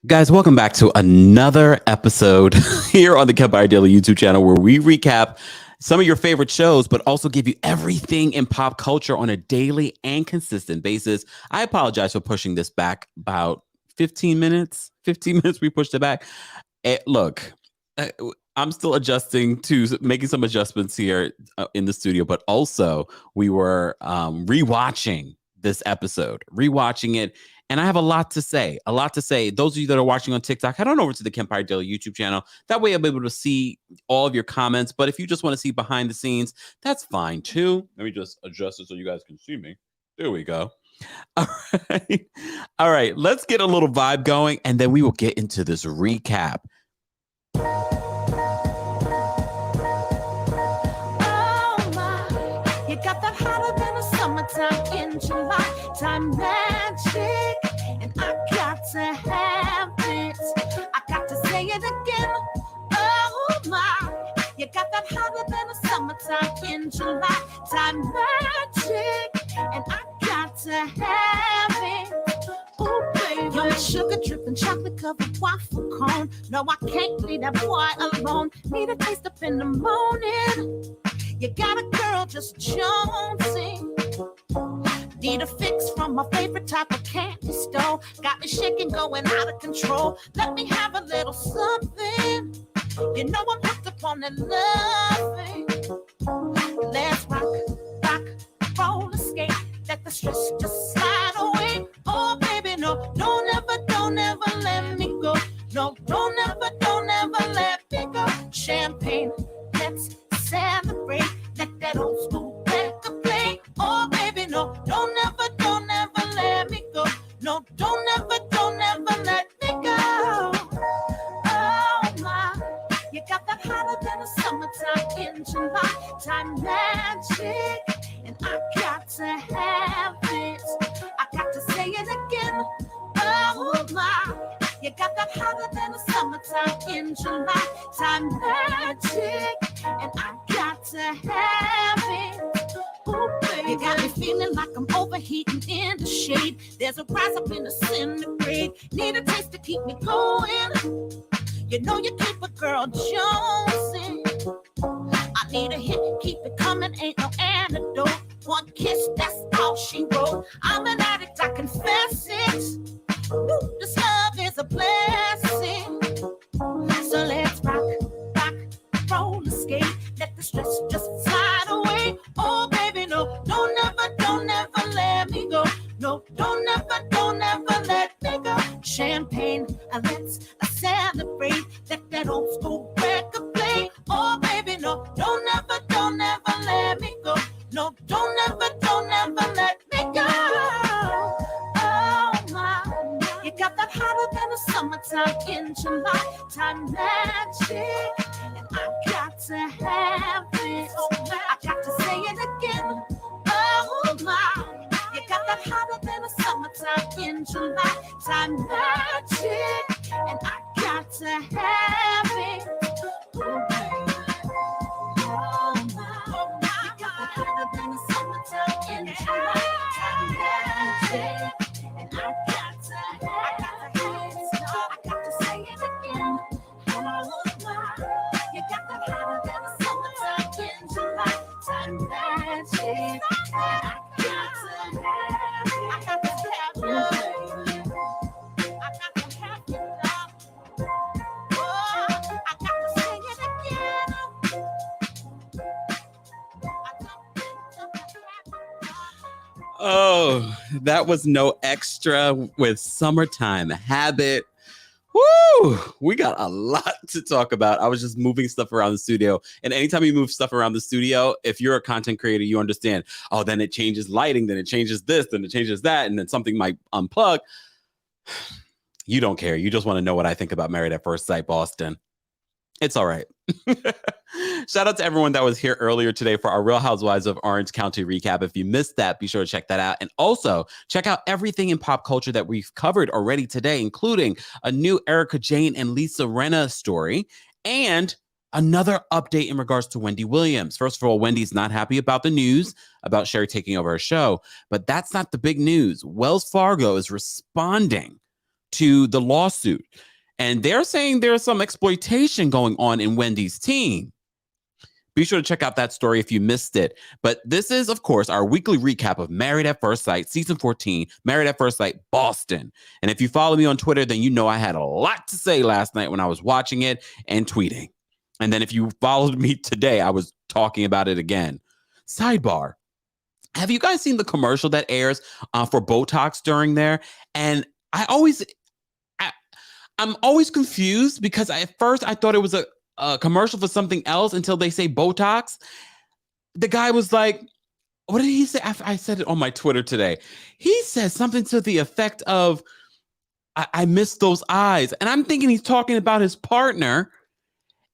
Guys, welcome back to another episode here on the Kempire Daily YouTube channel where we recap some of your favorite shows, but also give you everything in pop culture on a daily and consistent basis. I apologize for pushing this back about 15 minutes. 15 minutes we pushed it back. Look, I'm still adjusting to making some adjustments here in the studio, but also we were rewatching this episode, rewatching it. And I have a lot to say, a lot to say. Those of you that are watching on TikTok, head on over to the Kempire Daily YouTube channel. That way I'll be able to see all of your comments. But if you just want to see behind the scenes, that's fine too. Let me just adjust it so you guys can see me. There we go. All right. All right. Let's get a little vibe going and then we will get into this recap. Summertime in July, time magic, and I got to have it. I got to say it again. Oh my, you got that hotter than a summertime in July, time magic, and I got to have it. Ooh, baby, you're my sugar dripping, chocolate covered waffle cone. No, I can't leave that boy alone. Need a taste up in the morning. You got a girl just jonesing. Need a fix from my favorite type of candy store. Got me shaking, going out of control. Let me have a little something. You know I'm hooked up on that loving. Let's rock, roller skate. Let the stress just slide away. Oh baby, no, don't ever let me go. No, don't ever let me go. Champagne, let's celebrate. Let that old school record play. Oh baby, no, don't ever let me go. No, don't ever let me go. Oh my, you got that hotter than a summertime in July, time magic, and I got to have it. I got to say it again. Oh my, you got that hotter than a summertime in July, time magic, and I got to have it. Ooh, baby. You got me feeling like I'm overheating in the shade. There's a rise up in the centigrade. Need a taste to keep me going. You know you keep a girl jonesing. I need a hit, keep it coming, ain't no antidote. One kiss, that's all she wrote. I'm an addict, I confess it. Ooh, this love is a blessing. So let's rock, roller skate. Let the stress just slide away. Oh baby, no, don't ever let me go. No, don't ever let me go. Champagne, let's celebrate. Let that old school record play. Oh baby, no, don't ever let me go. No, don't ever let me go. Oh my, you got that hotter than a summertime in July, time magic, and I got to have it. I got to say it again. Oh my, you got that hotter than a summertime in July, time magic, and I got to have it. Ooh, baby. Oh my, you got that hotter than a summertime in July, time magic, and I got to have it. I got to say it again. Oh my, you got that hotter than a summertime in July, time magic, and I got to have it. I got to have you. I got to have you now. Oh, I got to say it again. Oh, that was No Extra with Summertime Habit. Woo! We got a lot to talk about. I was just moving stuff around the studio. And anytime you move stuff around the studio, if you're a content creator, you understand, oh, then it changes lighting, then it changes this, then it changes that, and then something might unplug. You don't care. You just want to know what I think about Married at First Sight Boston. It's all right. Shout out to everyone that was here earlier today for our Real Housewives of Orange County recap. If you missed that, be sure to check that out. And also check out everything in pop culture that we've covered already today, including a new Erica Jane and Lisa Rinna story and another update in regards to Wendy Williams. First of all, Wendy's not happy about the news about Sherry taking over her show, but that's not the big news. Wells Fargo is responding to the lawsuit. And they're saying there's some exploitation going on in Wendy's team. Be sure to check out that story if you missed it. But this is, of course, our weekly recap of Married at First Sight, season 14, Married at First Sight, Boston. And if you follow me on Twitter, then you know I had a lot to say last night when I was watching it and tweeting. And then if you followed me today, I was talking about it again. Sidebar. Have you guys seen the commercial that airs for Botox during there? And I'm always confused because at first I thought it was a commercial for something else until they say Botox. The guy was like, what did he say? I said it on my Twitter today. He said something to the effect of, I miss those eyes. And I'm thinking he's talking about his partner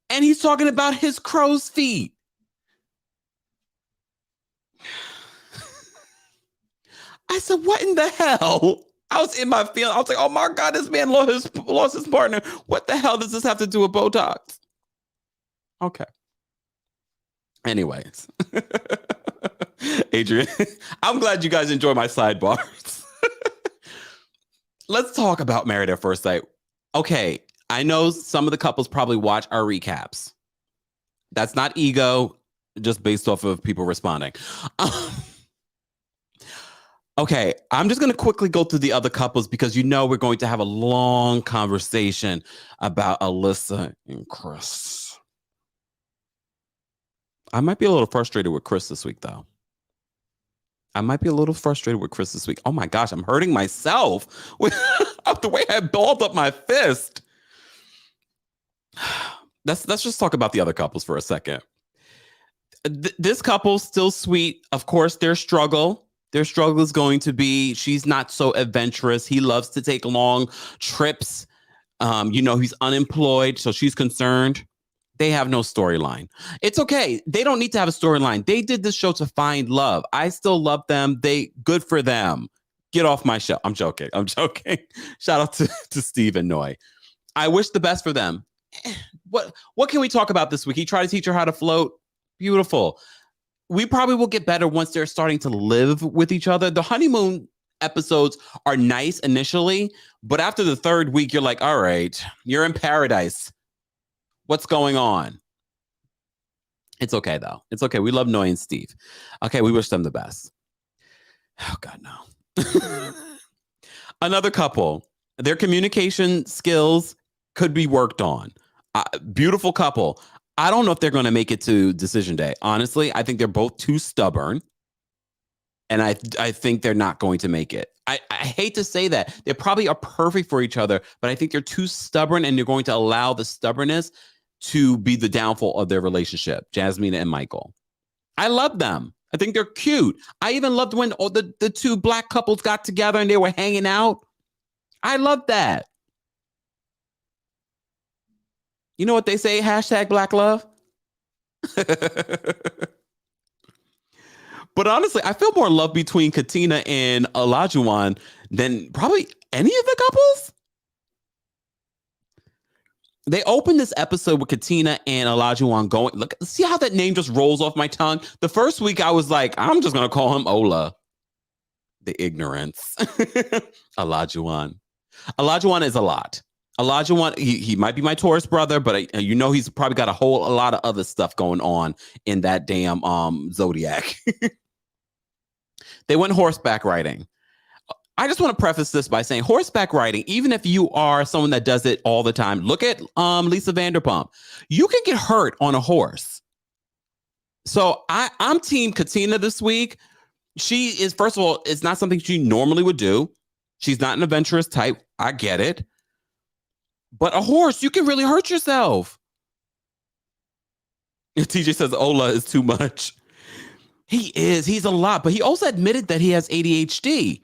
and he's talking about his crow's feet. I said, what in the hell? I was in my feeling. I was like, oh my God, this man lost his partner. What the hell does this have to do with Botox? Okay. Anyways. Adrian, I'm glad you guys enjoy my sidebars. Let's talk about Married at First Sight. Okay, I know some of the couples probably watch our recaps. That's not ego, just based off of people responding. Okay, I'm just going to quickly go through the other couples because you know we're going to have a long conversation about Alyssa and Chris. I might be a little frustrated with Chris this week, though. Oh my gosh, I'm hurting myself with the way I balled up my fist. Let's just talk about the other couples for a second. This couple's still sweet. Of course, their struggle is going to be she's not so adventurous. He loves to take long trips. He's unemployed, so she's concerned. They have no storyline. It's okay. They don't need to have a storyline. They did this show to find love. I still love them. Good for them. Get off my show. I'm joking. Shout out to Steve and Noy. I wish the best for them. What can we talk about this week? He tried to teach her how to float. Beautiful. We probably will get better once they're starting to live with each other. The honeymoon episodes are nice initially, but after the third week, you're like, all right, you're in paradise. What's going on? It's okay, though. It's okay. We love Noy and Steve. Okay, we wish them the best. Oh, God, no. Another couple. Their communication skills could be worked on. Beautiful couple. I don't know if they're going to make it to decision day. Honestly, I think they're both too stubborn. And I think they're not going to make it. I hate to say that. They probably are perfect for each other, but I think they're too stubborn and they're going to allow the stubbornness to be the downfall of their relationship, Jasmine and Michael. I love them. I think they're cute. I even loved when the two black couples got together and they were hanging out. I love that. You know what they say? Hashtag Black Love. But honestly, I feel more love between Katina and Olajuwon than probably any of the couples. They opened this episode with Katina and Olajuwon going. Look, see how that name just rolls off my tongue? The first week I was like, I'm just going to call him Ola. The ignorance. Olajuwon. Olajuwon is a lot. Olajuwon, he might be my Taurus brother, but he's probably got a lot of other stuff going on in that damn zodiac. They went horseback riding. I just want to preface this by saying horseback riding, even if you are someone that does it all the time, look at Lisa Vanderpump. You can get hurt on a horse. So I'm team Katina this week. She is, first of all, it's not something she normally would do. She's not an adventurous type. I get it. But a horse, you can really hurt yourself. TJ says Ola is too much. He is. He's a lot. But he also admitted that he has ADHD.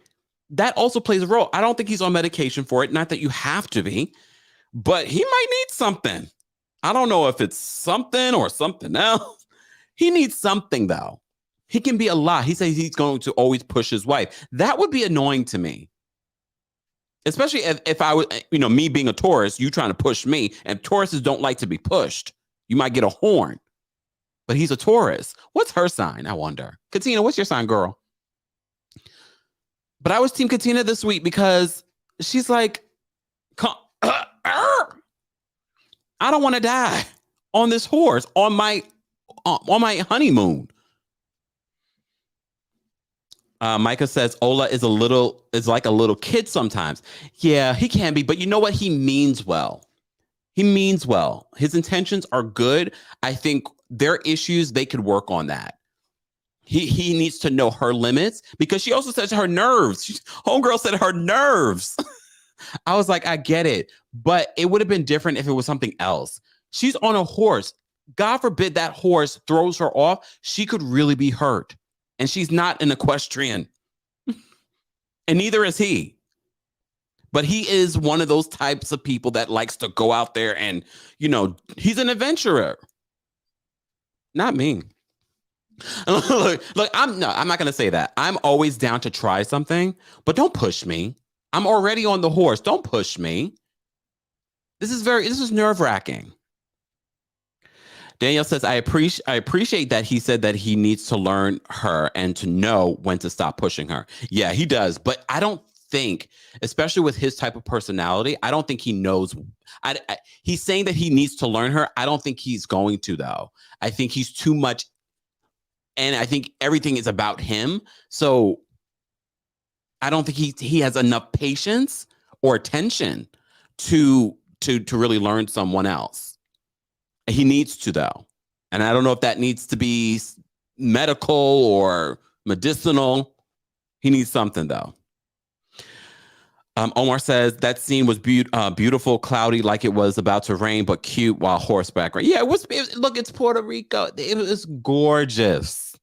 That also plays a role. I don't think he's on medication for it. Not that you have to be. But he might need something. I don't know if it's something or something else. He needs something, though. He can be a lot. He says he's going to always push his wife. That would be annoying to me. Especially if I was, me being a Taurus, you trying to push me. And Tauruses don't like to be pushed. You might get a horn. But he's a Taurus. What's her sign? I wonder. Katina, what's your sign, girl? But I was team Katina this week because she's like, I don't want to die on this horse on my honeymoon. Micah says Ola is like a little kid sometimes. Yeah, he can be, but you know what? He means well. He means well. His intentions are good. I think their issues, they could work on that. He needs to know her limits, because she also says her nerves. Homegirl said her nerves. I was like, I get it, but it would have been different if it was something else. She's on a horse. God forbid that horse throws her off. She could really be hurt. And she's not an equestrian. And neither is he. But he is one of those types of people that likes to go out there and, he's an adventurer. Not me. Look, I'm not going to say that. I'm always down to try something, but don't push me. I'm already on the horse. Don't push me. This is nerve-wracking. Danielle says, I appreciate that he said that he needs to learn her and to know when to stop pushing her. Yeah, he does. But I don't think, especially with his type of personality, I don't think he knows. He's saying that he needs to learn her. I don't think he's going to, though. I think he's too much. And I think everything is about him. So I don't think he has enough patience or attention to really learn someone else. He needs to, though. And I don't know if that needs to be medical or medicinal. He needs something, though. Omar says that scene was beautiful, cloudy, like it was about to rain, but cute while horseback. Yeah, look, it's Puerto Rico. It was gorgeous.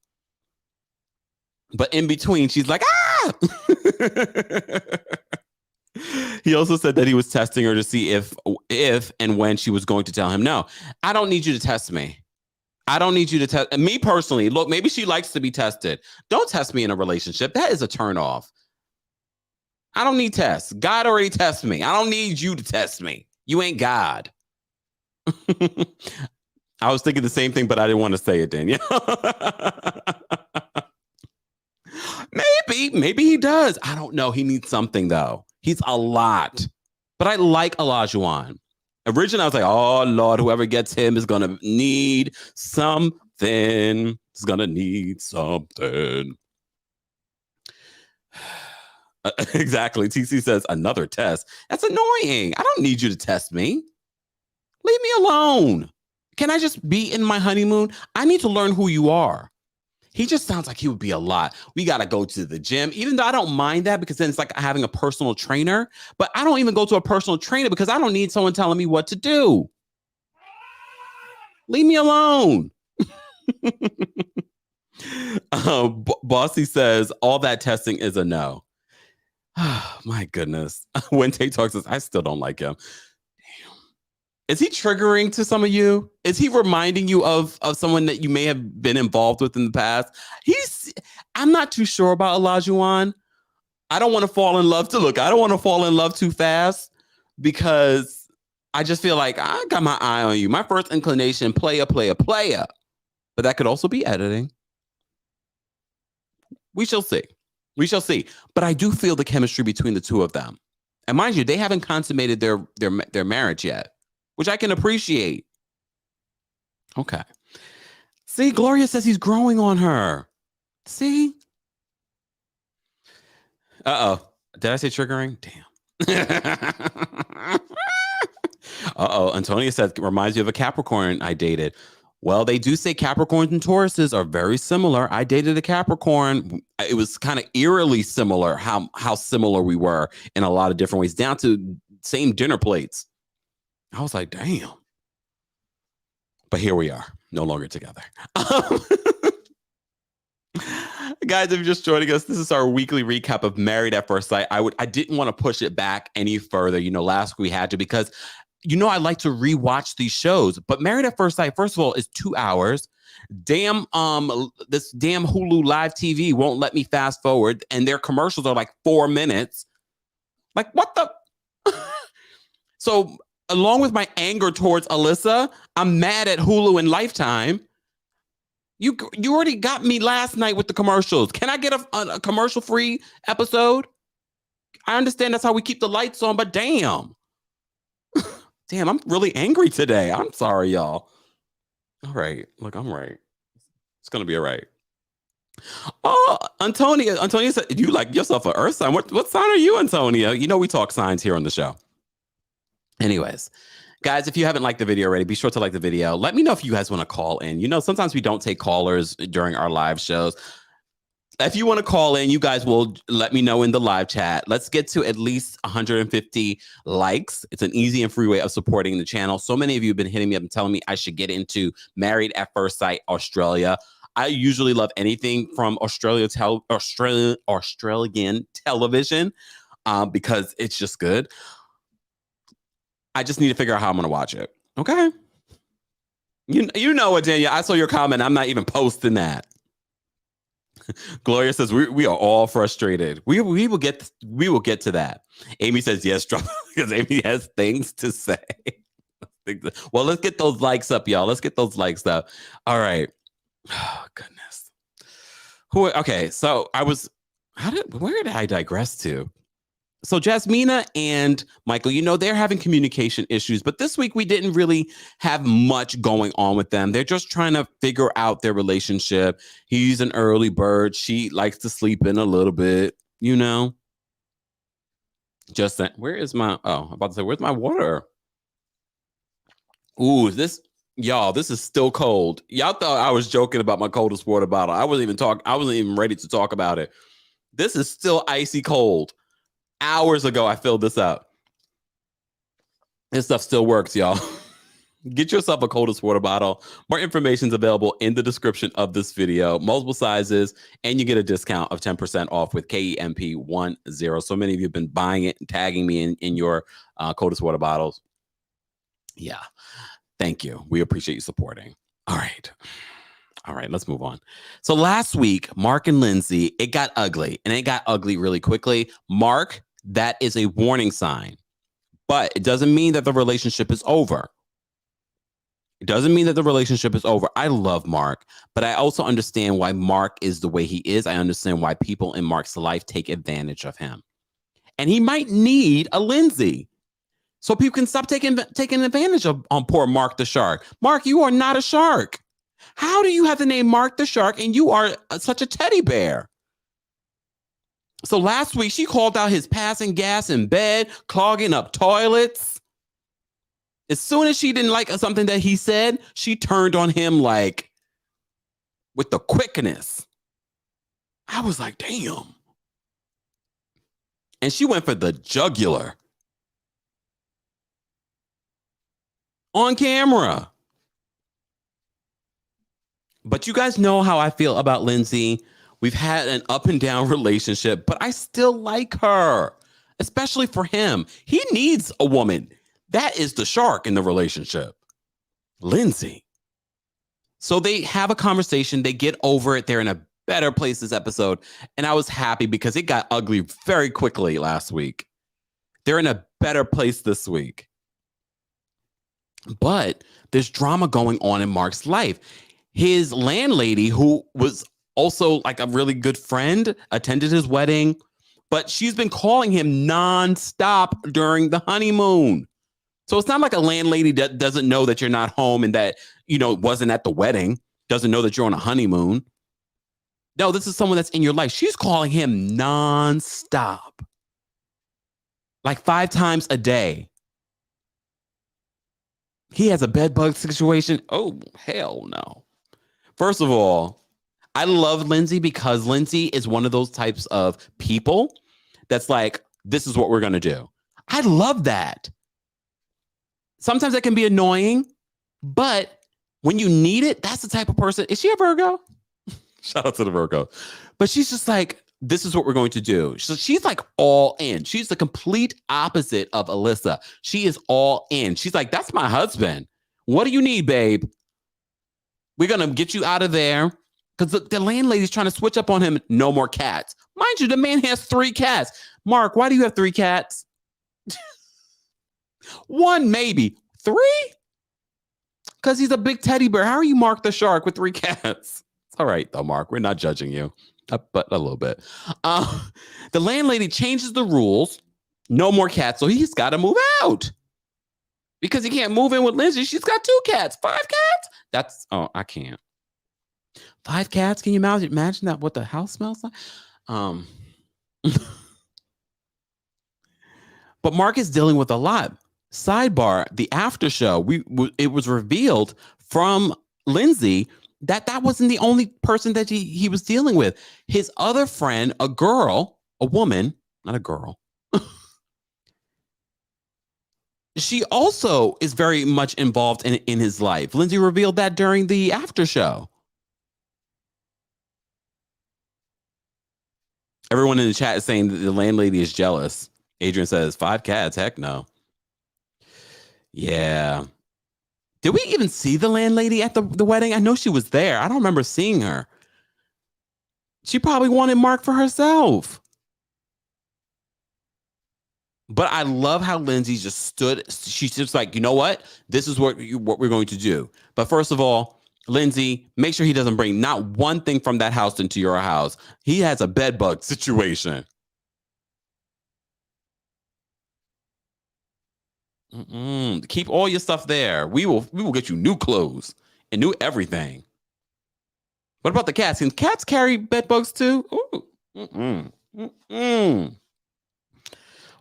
But in between, she's like, ah! He also said that he was testing her to see if and when she was going to tell him no. I don't need you to test me. I don't need you to test me personally. Look, maybe she likes to be tested. Don't test me in a relationship. That is a turnoff. I don't need tests. God already tested me. I don't need you to test me. You ain't God. I was thinking the same thing, but I didn't want to say it, Danielle. Maybe he does. I don't know. He needs something, though. He's a lot. But I like Olajuwon. Originally, I was like, oh, Lord, whoever gets him is going to need something. He's going to need something. Exactly. TC says, another test. That's annoying. I don't need you to test me. Leave me alone. Can I just be in my honeymoon? I need to learn who you are. He just sounds like he would be a lot. We got to go to the gym, even though I don't mind that, because then it's like having a personal trainer. But I don't even go to a personal trainer because I don't need someone telling me what to do. Leave me alone. Bossy says, all that testing is a no. Oh, my goodness. When Tay talks, I still don't like him. Damn. Is he triggering to some of you? Is he reminding you of someone that you may have been involved with in the past? I'm not too sure about Olajuwon. I don't want to fall in love too fast, because I just feel like I got my eye on you. My first inclination, player. But that could also be editing. We shall see. But I do feel the chemistry between the two of them. And mind you, they haven't consummated their marriage yet, which I can appreciate. Okay. See, Gloria says he's growing on her. See? Uh-oh. Did I say triggering? Damn. Uh-oh. Antonia says, reminds you of a Capricorn I dated. Well, they do say Capricorns and Tauruses are very similar. I dated a Capricorn. It was kind of eerily similar how similar we were in a lot of different ways, down to same dinner plates. I was like, damn. But here we are, no longer together. Guys, if you're just joining us, this is our weekly recap of Married at First Sight. I didn't want to push it back any further. Last week we had to, because I like to rewatch these shows, but Married at First Sight, first of all, is 2 hours. This damn Hulu live TV won't let me fast forward, and their commercials are like 4 minutes. Like, what the? So, along with my anger towards Alyssa, I'm mad at Hulu and Lifetime. You already got me last night with the commercials. Can I get a commercial-free episode? I understand that's how we keep the lights on, but damn. Damn, I'm really angry today. I'm sorry, y'all. All right. Look, I'm right. It's going to be all right. Oh, Antonia. Antonia said, you like yourself an earth sign. What sign are you, Antonia? You know, we talk signs here on the show. Anyways, guys, if you haven't liked the video already, be sure to like the video. Let me know if you guys want to call in. You know, sometimes we don't take callers during our live shows. If you want to call in, you guys will let me know in the live chat. Let's get to at least 150 likes. It's an easy and free way of supporting the channel. So many of you have been hitting me up and telling me I should get into Married at First Sight Australia. I usually love anything from Australian television because it's just good. I just need to figure out how I'm going to watch it. Okay. You know what, Daniel? I saw your comment. I'm not even posting that. Gloria says we are all frustrated. We will get to that. Amy says yes, drop because Amy has things to say. Well, let's get those likes up, y'all. Let's get those likes up. All right. Oh, goodness. Okay, so where did I digress to? So Jasmina and Michael, you know, they're having communication issues, but this week we didn't really have much going on with them. They're just trying to figure out their relationship. He's an early bird. She likes to sleep in a little bit, you know. Just that. Where's my water? Ooh, this is still cold. Y'all thought I was joking about my coldest water bottle. I wasn't even ready to talk about it. This is still icy cold. Hours ago, I filled this up. This stuff still works, y'all. Get yourself a coldest water bottle. More information is available in the description of this video. Multiple sizes, and you get a discount of 10% off with KEMP10. So many of you have been buying it and tagging me in your coldest water bottles. Yeah. Thank you. We appreciate you supporting. All right, let's move on. So last week, Mark and Lindsay, it got ugly, and it got ugly really quickly. Mark, that is a warning sign, but it doesn't mean that the relationship is over. It doesn't mean that the relationship is over. I love Mark, but I also understand why Mark is the way he is. I understand why people in Mark's life take advantage of him. And he might need a Lindsay. So people can stop taking advantage of poor Mark the shark. Mark, you are not a shark. How do you have the name Mark the shark and you are such a teddy bear? So last week, she called out his passing gas in bed, clogging up toilets. As soon as she didn't like something that he said, she turned on him like with the quickness. I was like, damn. And she went for the jugular. On camera. But you guys know how I feel about Lindsay. We've had an up and down relationship, but I still like her, especially for him. He needs a woman. That is the shark in the relationship, Lindsay. So they have a conversation. They get over it. They're in a better place this episode. And I was happy because it got ugly very quickly last week. They're in a better place this week. But there's drama going on in Mark's life. His landlady, who was also like a really good friend, attended his wedding, but she's been calling him nonstop during the honeymoon. So it's not like a landlady that doesn't know that you're not home and that, you know, wasn't at the wedding, doesn't know that you're on a honeymoon. No, this is someone that's in your life. She's calling him nonstop, like 5 times a day. He has a bed bug situation. Oh, hell no. First of all, I love Lindsay because Lindsay is one of those types of people that's like, this is what we're going to do. I love that. Sometimes that can be annoying, but when you need it, that's the type of person. Is she a Virgo? Shout out to the Virgo. But she's just like, this is what we're going to do. So she's like all in. She's the complete opposite of Alyssa. She is all in. She's like, that's my husband. What do you need, babe? We're going to get you out of there. Because the landlady's trying to switch up on him. No more cats. Mind you, the man has 3 cats. Mark, why do you have 3 cats? 1, maybe. 3? Because he's a big teddy bear. How are you Mark the shark with 3 cats? It's all right, though, Mark. We're not judging you. But a little bit. The landlady changes the rules. No more cats. So he's got to move out. because he can't move in with Lindsay. She's got 2 cats, 5 cats. I can't. 5 cats. Can you imagine that? What the house smells like? But Mark is dealing with a lot. Sidebar: the after show, it was revealed from Lindsay that wasn't the only person that he was dealing with. His other friend, a woman, not a girl. She also is very much involved in his life. Lindsay revealed that during the after show. Everyone in the chat is saying that the landlady is jealous. Adrian says, 5 cats? Heck no. Yeah. Did we even see the landlady at the wedding? I know she was there. I don't remember seeing her. She probably wanted Mark for herself. But I love how Lindsay just stood. She's just like, you know what? This is what we're going to do. But first of all, Lindsay, make sure he doesn't bring not one thing from that house into your house. He has a bed bug situation. Keep all your stuff there. We will get you new clothes and new everything. What about the cats? Can cats carry bed bugs too?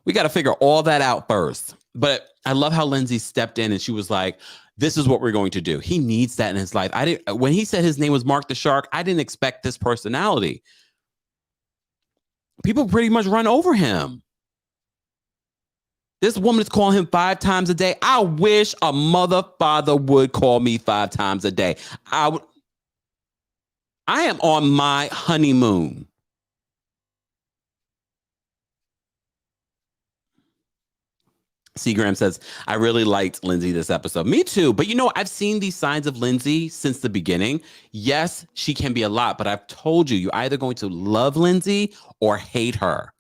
We got to figure all that out first. But I love how Lindsay stepped in and she was like, this is what we're going to do. He needs that in his life. When he said his name was Mark the Shark, I didn't expect this personality. People pretty much run over him. This woman is calling him 5 times a day. I wish a mother father would call me 5 times a day. I am on my honeymoon. Seagram says, I really liked Lindsay this episode. Me too. But I've seen these signs of Lindsay since the beginning. Yes, she can be a lot, but I've told you, you're either going to love Lindsay or hate her.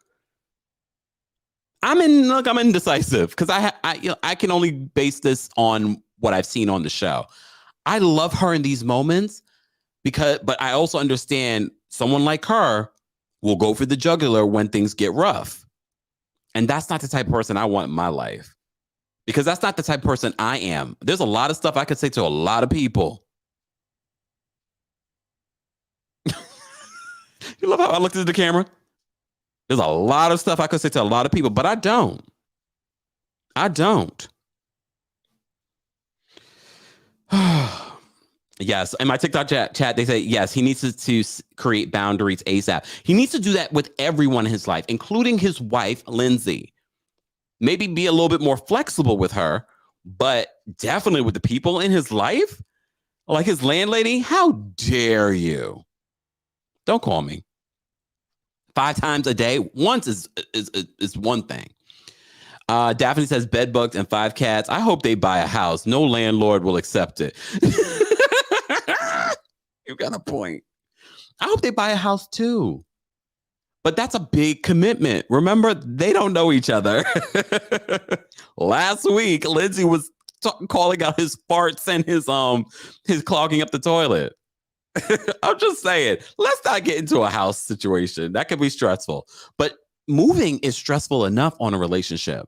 I'm indecisive because I can only base this on what I've seen on the show. I love her in these moments but I also understand someone like her will go for the jugular when things get rough. And that's not the type of person I want in my life, because that's not the type of person I am. There's a lot of stuff I could say to a lot of people. You love how I looked at the camera? There's a lot of stuff I could say to a lot of people, but I don't. Yes. In my TikTok chat, they say, yes, he needs to create boundaries ASAP. He needs to do that with everyone in his life, including his wife, Lindsay. Maybe be a little bit more flexible with her, but definitely with the people in his life, like his landlady. How dare you? Don't call me 5 times a day. Once is one thing. Daphne says bed bugs and 5 cats. I hope they buy a house. No landlord will accept it. You got a point. I hope they buy a house too. But that's a big commitment. Remember, they don't know each other. Last week, Lindsay was calling out his farts and his clogging up the toilet. I'm just saying, let's not get into a house situation. That can be stressful. But moving is stressful enough on a relationship.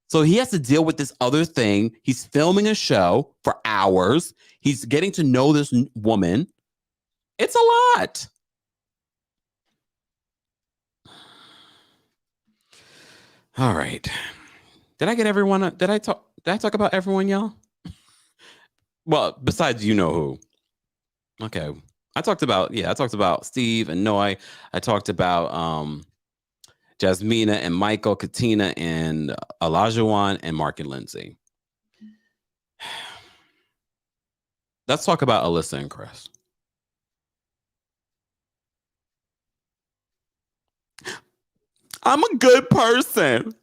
So he has to deal with this other thing. He's filming a show for hours. He's getting to know this woman. It's a lot. All right. Did I get everyone? Did I talk about everyone, y'all? Well, besides who. Okay. I talked about Steve and Noi. I talked about Jasmina and Michael, Katina and Olajuwon, and Mark and Lindsay. Let's talk about Alyssa and Chris. I'm a good person.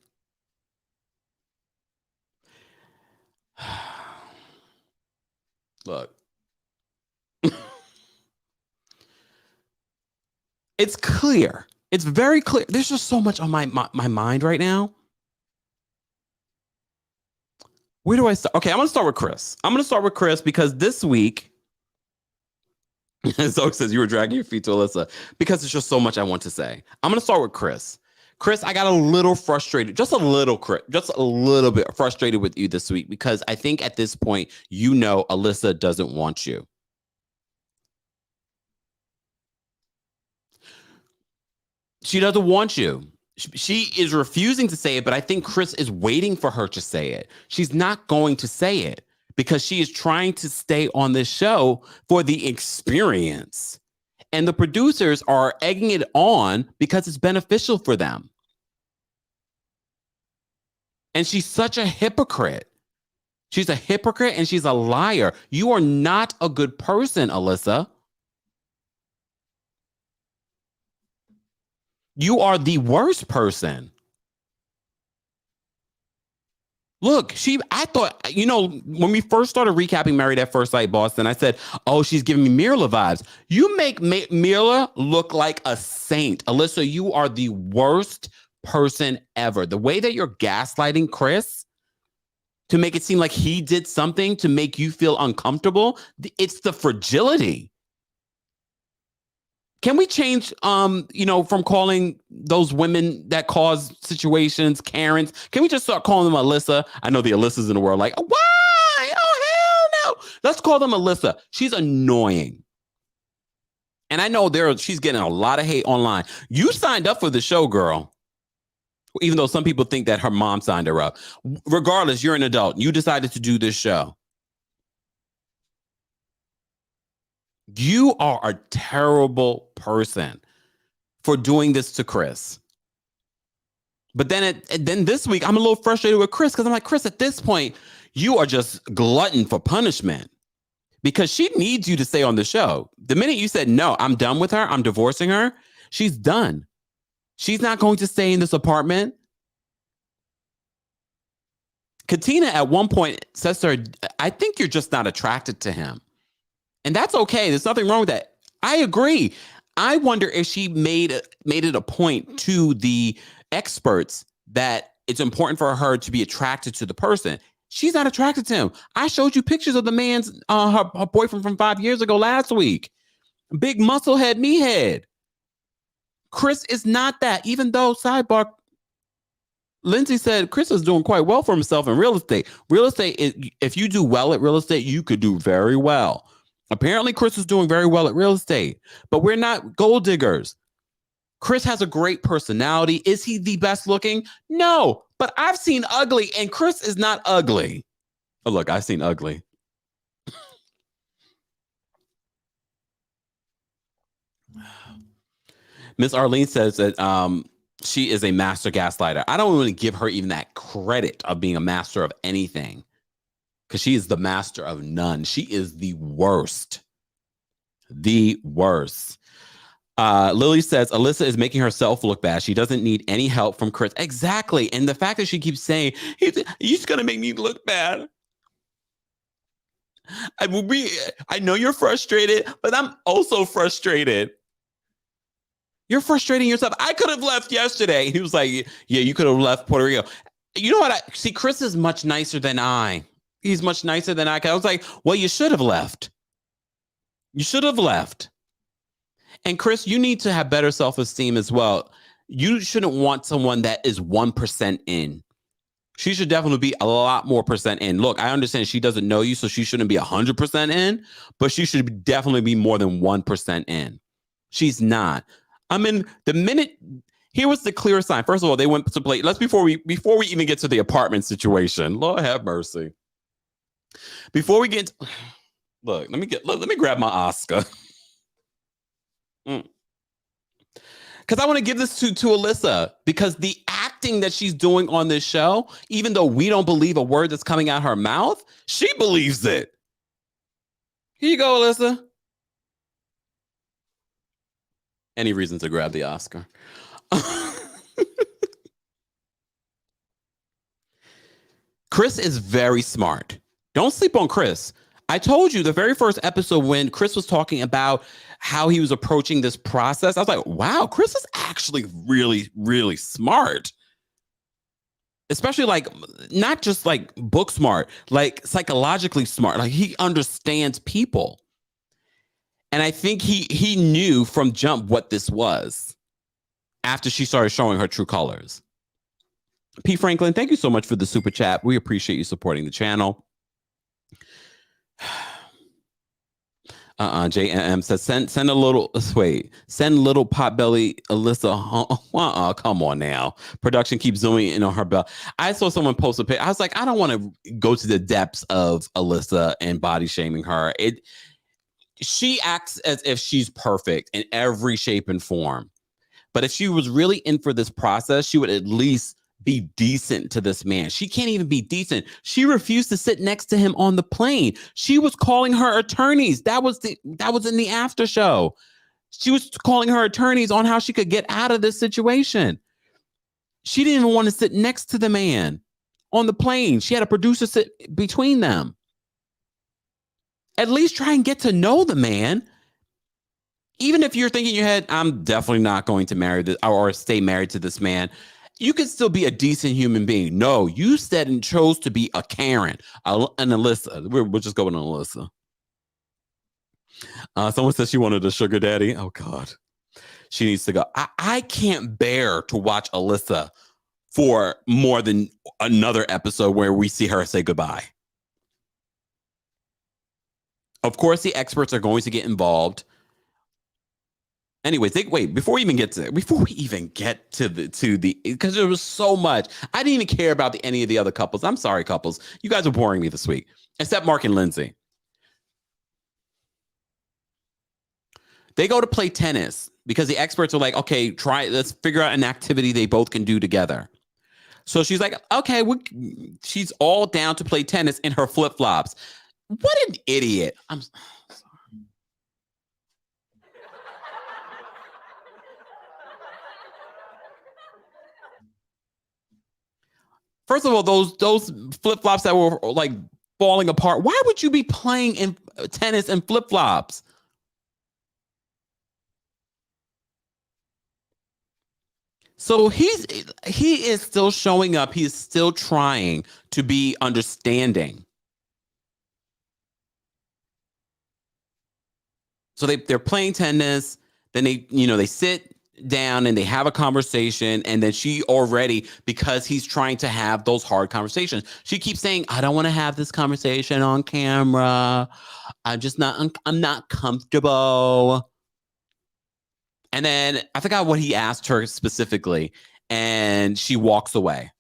Look. It's clear. It's very clear. There's just so much on my mind right now. Where do I start? Okay, I'm going to start with Chris. Because this week, Zoe says you were dragging your feet to Alyssa, because there's just so much I want to say. I'm going to start with Chris. Chris, I got a little frustrated, just a little bit frustrated with you this week because I think at this point, Alyssa doesn't want you. She doesn't want you. She is refusing to say it, but I think Chris is waiting for her to say it. She's not going to say it because she is trying to stay on this show for the experience. And the producers are egging it on because it's beneficial for them. And she's such a hypocrite. She's a hypocrite and she's a liar. You are not a good person, Alyssa. You are the worst person. Look, I thought, when we first started recapping Married at First Sight Boston, I said, oh, she's giving me Mirla vibes. You make Mirla look like a saint. Alyssa, you are the worst person ever. The way that you're gaslighting Chris to make it seem like he did something to make you feel uncomfortable, it's the fragility. Can we change, from calling those women that cause situations Karens? Can we just start calling them Alyssa? I know the Alyssas in the world like, why? Oh, hell no. Let's call them Alyssa. She's annoying. And I know she's getting a lot of hate online. You signed up for the show, girl. Even though some people think that her mom signed her up. Regardless, you're an adult. You decided to do this show. You are a terrible person for doing this to Chris. But then this week, I'm a little frustrated with Chris because I'm like, Chris, at this point, you are just glutton for punishment because she needs you to stay on the show. The minute you said, no, I'm done with her, I'm divorcing her, she's done. She's not going to stay in this apartment. Katina at one point says to her, I think you're just not attracted to him. And that's okay. There's nothing wrong with that. I agree. I wonder if she made it a point to the experts that it's important for her to be attracted to the person. She's not attracted to him. I showed you pictures of the man's, her boyfriend from 5 years ago last week. Big muscle head, me head. Chris is not that, even though, sidebar, Lindsay said Chris is doing quite well for himself in real estate. Real estate, if you do well at real estate, you could do very well. Apparently, Chris is doing very well at real estate, but we're not gold diggers. Chris has a great personality. Is he the best looking? No, but I've seen ugly, and Chris is not ugly. Oh, look, I've seen ugly. Miss Arlene says that she is a master gaslighter. I don't really give her even that credit of being a master of anything because she is the master of none. She is the worst. The worst. Lily says Alyssa is making herself look bad. She doesn't need any help from Chris. Exactly. And the fact that she keeps saying, he's just going to make me look bad. I know you're frustrated, but I'm also frustrated. You're frustrating yourself. I could have left yesterday. He was like, yeah, you could have left Puerto Rico. You know what? See, Chris is much nicer than I. He's much nicer than I. I was like, well, you should have left. You should have left. And Chris, you need to have better self-esteem as well. You shouldn't want someone that is 1% in. She should definitely be a lot more percent in. Look, I understand she doesn't know you, so she shouldn't be 100% in, but she should definitely be more than 1% in. She's not. I mean, the minute here was the clear sign. First of all, they went to play. Before we even get to the apartment situation. Lord have mercy. Before we get, let me grab my Oscar. Because I want to give this to Alyssa because the acting that she's doing on this show, even though we don't believe a word that's coming out her mouth, she believes it. Here you go, Alyssa. Any reason to grab the Oscar? Chris is very smart. Don't sleep on Chris. I told you the very first episode when Chris was talking about how he was approaching this process, I was like, wow, Chris is actually really, really smart. Especially like, not just like book smart, like psychologically smart. Like he understands people. And I think he knew from jump what this was. after she started showing her true colors. P. Franklin, thank you so much for the super chat. We appreciate you supporting the channel. JM says send a little send little potbelly Alyssa. Come on now. Production keeps zooming in on her belt. I saw someone post a picture. I was like, I don't want to go to the depths of Alyssa and body shaming her. She acts as if she's perfect in every shape and form. But if she was really in for this process, she would at least be decent to this man. She can't even be decent. She refused to sit next to him on the plane. She was calling her attorneys. That was in the after show. She was calling her attorneys on how she could get out of this situation. She didn't even want to sit next to the man on the plane. She had a producer sit between them. At least try and get to know the man. Even if you're thinking in your head, I'm definitely not going to marry this or stay married to this man, you could still be a decent human being. No, you said and chose to be a Karen, an Alyssa. We'll just go with an Alyssa. Someone said she wanted a sugar daddy. Oh, God. She needs to go. I can't bear to watch Alyssa for more than another episode where we see her say goodbye. Of course, the experts are going to get involved. Anyways, before we even get to the because there was so much. I didn't even care about any of the other couples. I'm sorry, couples. You guys are boring me this week, except Mark and Lindsay. They go to play tennis because the experts are like, okay, let's figure out an activity they both can do together. So she's like, okay, she's all down to play tennis in her flip-flops. What an idiot. I'm sorry. First of all, those flip-flops that were like falling apart. Why would you be playing in tennis in flip-flops? So he is still showing up. He is still trying to be understanding. So they're playing tennis. Then they sit down and they have a conversation, and then she already, because he's trying to have those hard conversations, she keeps saying, I don't want to have this conversation on camera. I'm not comfortable. And then I forgot what he asked her specifically, and she walks away.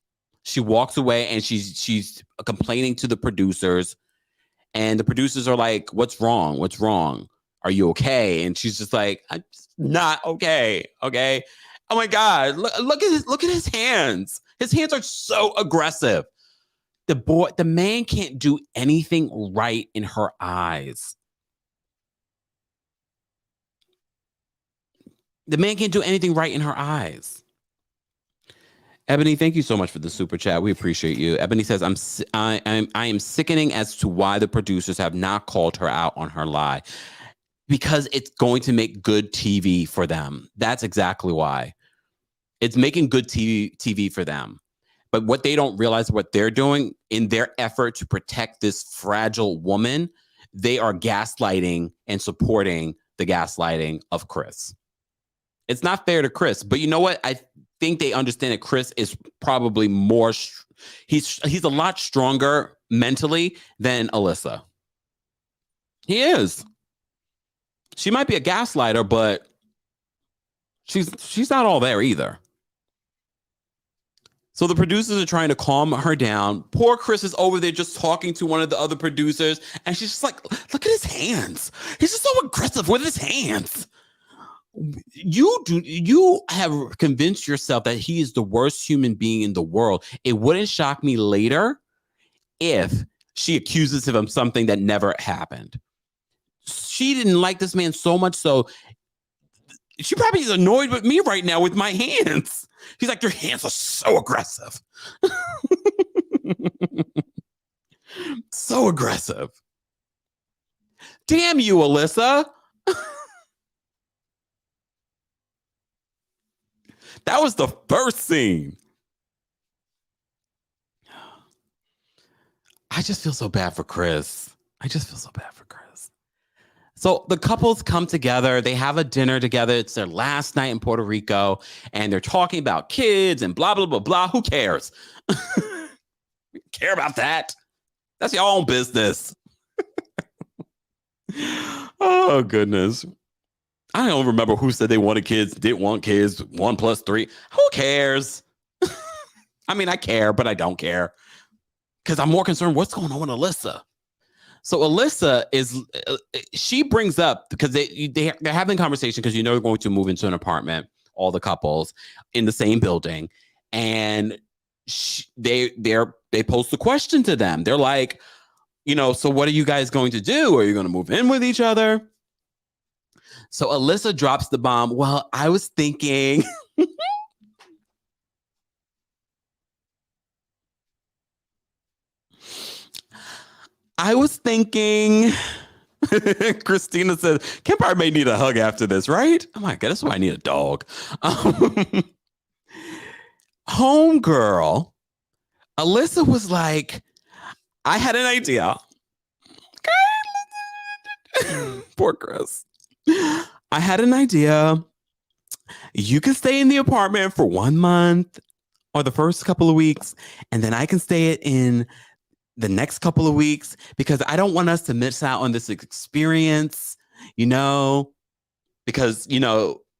She walks away and she's complaining to the producers, and the producers are like, what's wrong? What's wrong? Are you okay? And she's just like, I'm not okay. Okay. Oh my God. Look at his hands. His hands are so aggressive. The man can't do anything right in her eyes. The man can't do anything right in her eyes. Ebony, thank you so much for the super chat. We appreciate you. Ebony says, I am sickening as to why the producers have not called her out on her lie. Because it's going to make good TV for them. That's exactly why. It's making good TV for them. But what they don't realize, what they're doing in their effort to protect this fragile woman, they are gaslighting and supporting the gaslighting of Chris. It's not fair to Chris. But you know what? I think they understand that Chris is probably more, he's a lot stronger mentally than Alyssa. He is. She might be a gaslighter, but she's not all there either. So the producers are trying to calm her down. Poor Chris is over there just talking to one of the other producers, and she's just like, look at his hands. He's just so aggressive with his hands. You have convinced yourself that he is the worst human being in the world. It wouldn't shock me later if she accuses him of something that never happened. She didn't like this man so much so she probably is annoyed with me right now with my hands. She's like, your hands are so aggressive. So aggressive. Damn you, Alyssa. That was the first scene. I just feel so bad for Chris. So the couples come together, they have a dinner together. It's their last night in Puerto Rico, and they're talking about kids and blah, blah, blah, blah. Who cares? Care about that? That's your own business. Oh, goodness. I don't remember who said they wanted kids, didn't want kids, 1 + 3. Who cares? I mean, I care, but I don't care because I'm more concerned what's going on with Alyssa. So Alyssa she brings up, because they're having a conversation because they're going to move into an apartment, all the couples in the same building, and they post the question to them. They're like, so what are you guys going to do? Are you going to move in with each other? So Alyssa drops the bomb. Well, I was thinking. Christina said, Kempire may need a hug after this, right? Oh my God, that's why I need a dog. Homegirl, Alyssa was like, I had an idea. Poor Chris. I had an idea. You can stay in the apartment for 1 month or the first couple of weeks, and then I can stay in the next couple of weeks because I don't want us to miss out on this experience, because,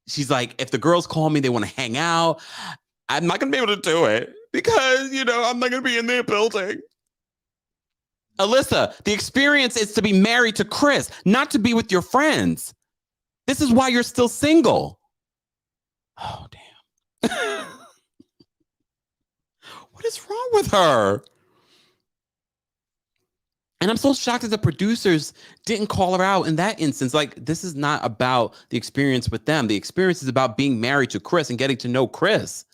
she's like, if the girls call me, they want to hang out. I'm not going to be able to do it because, I'm not going to be in their building. Alyssa, the experience is to be married to Chris, not to be with your friends. This is why you're still single. Oh, damn. What is wrong with her? And I'm so shocked that the producers didn't call her out in that instance. Like, this is not about the experience with them. The experience is about being married to Chris and getting to know Chris.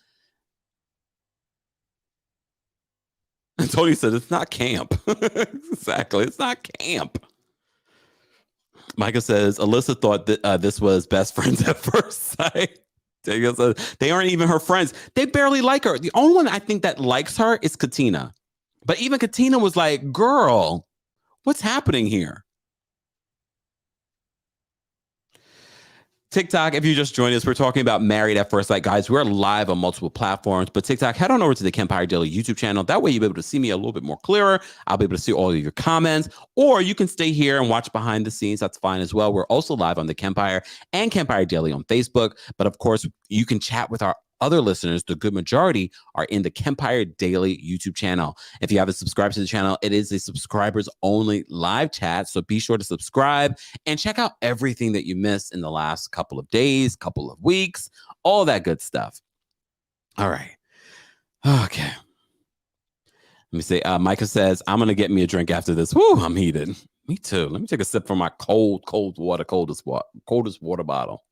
And Tony said, it's not camp. Exactly. It's not camp. Micah says, Alyssa thought that this was best friends at first sight. They aren't even her friends. They barely like her. The only one I think that likes her is Katina. But even Katina was like, girl, what's happening here? TikTok, if you just joined us, we're talking about Married at First Sight, guys. We're live on multiple platforms, but TikTok, head on over to the Kempire Daily YouTube channel. That way you'll be able to see me a little bit more clearer. I'll be able to see all of your comments, or you can stay here and watch behind the scenes. That's fine as well. We're also live on the Kempire and Kempire Daily on Facebook, but of course, you can chat with our other listeners. The good majority are in the Kempire Daily YouTube channel. If you haven't subscribed to the channel, it is a subscribers only live chat. So be sure to subscribe and check out everything that you missed in the last couple of days, couple of weeks, all that good stuff. All right. Okay. Let me see. Micah says, I'm going to get me a drink after this. Woo, I'm heated. Me too. Let me take a sip from my coldest water bottle.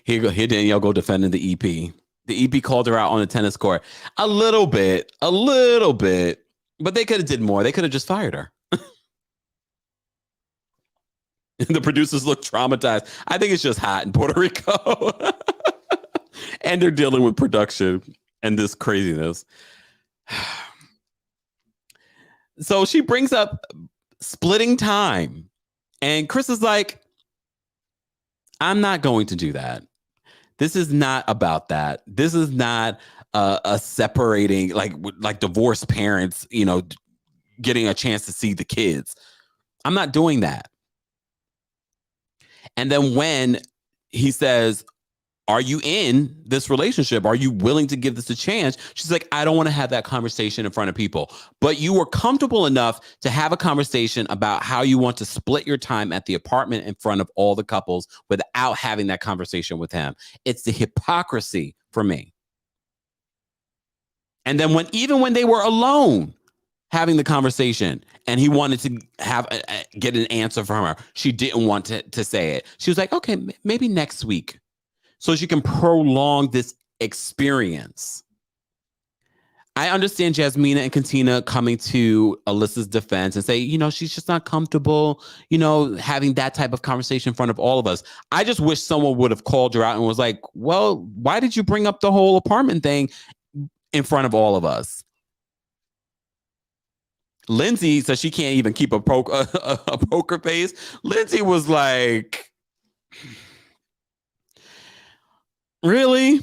Here Danielle go defending the EP. The EP called her out on the tennis court. A little bit. But they could have did more. They could have just fired her. The producers look traumatized. I think it's just hot in Puerto Rico. And they're dealing with production and this craziness. So she brings up splitting time. And Chris is like, I'm not going to do that. This is not about that. This is not a separating, like divorced parents, getting a chance to see the kids. I'm not doing that. And then when he says, are you in this relationship? Are you willing to give this a chance? She's like, I don't want to have that conversation in front of people. But you were comfortable enough to have a conversation about how you want to split your time at the apartment in front of all the couples without having that conversation with him. It's the hypocrisy for me. And then even when they were alone having the conversation and he wanted to get an answer from her, she didn't want to say it. She was like, okay, maybe next week. So she can prolong this experience. I understand Jasmina and Katina coming to Alyssa's defense and say, she's just not comfortable, having that type of conversation in front of all of us. I just wish someone would have called her out and was like, well, why did you bring up the whole apartment thing in front of all of us? Lindsay says she can't even keep a poker face. Lindsay was like, really?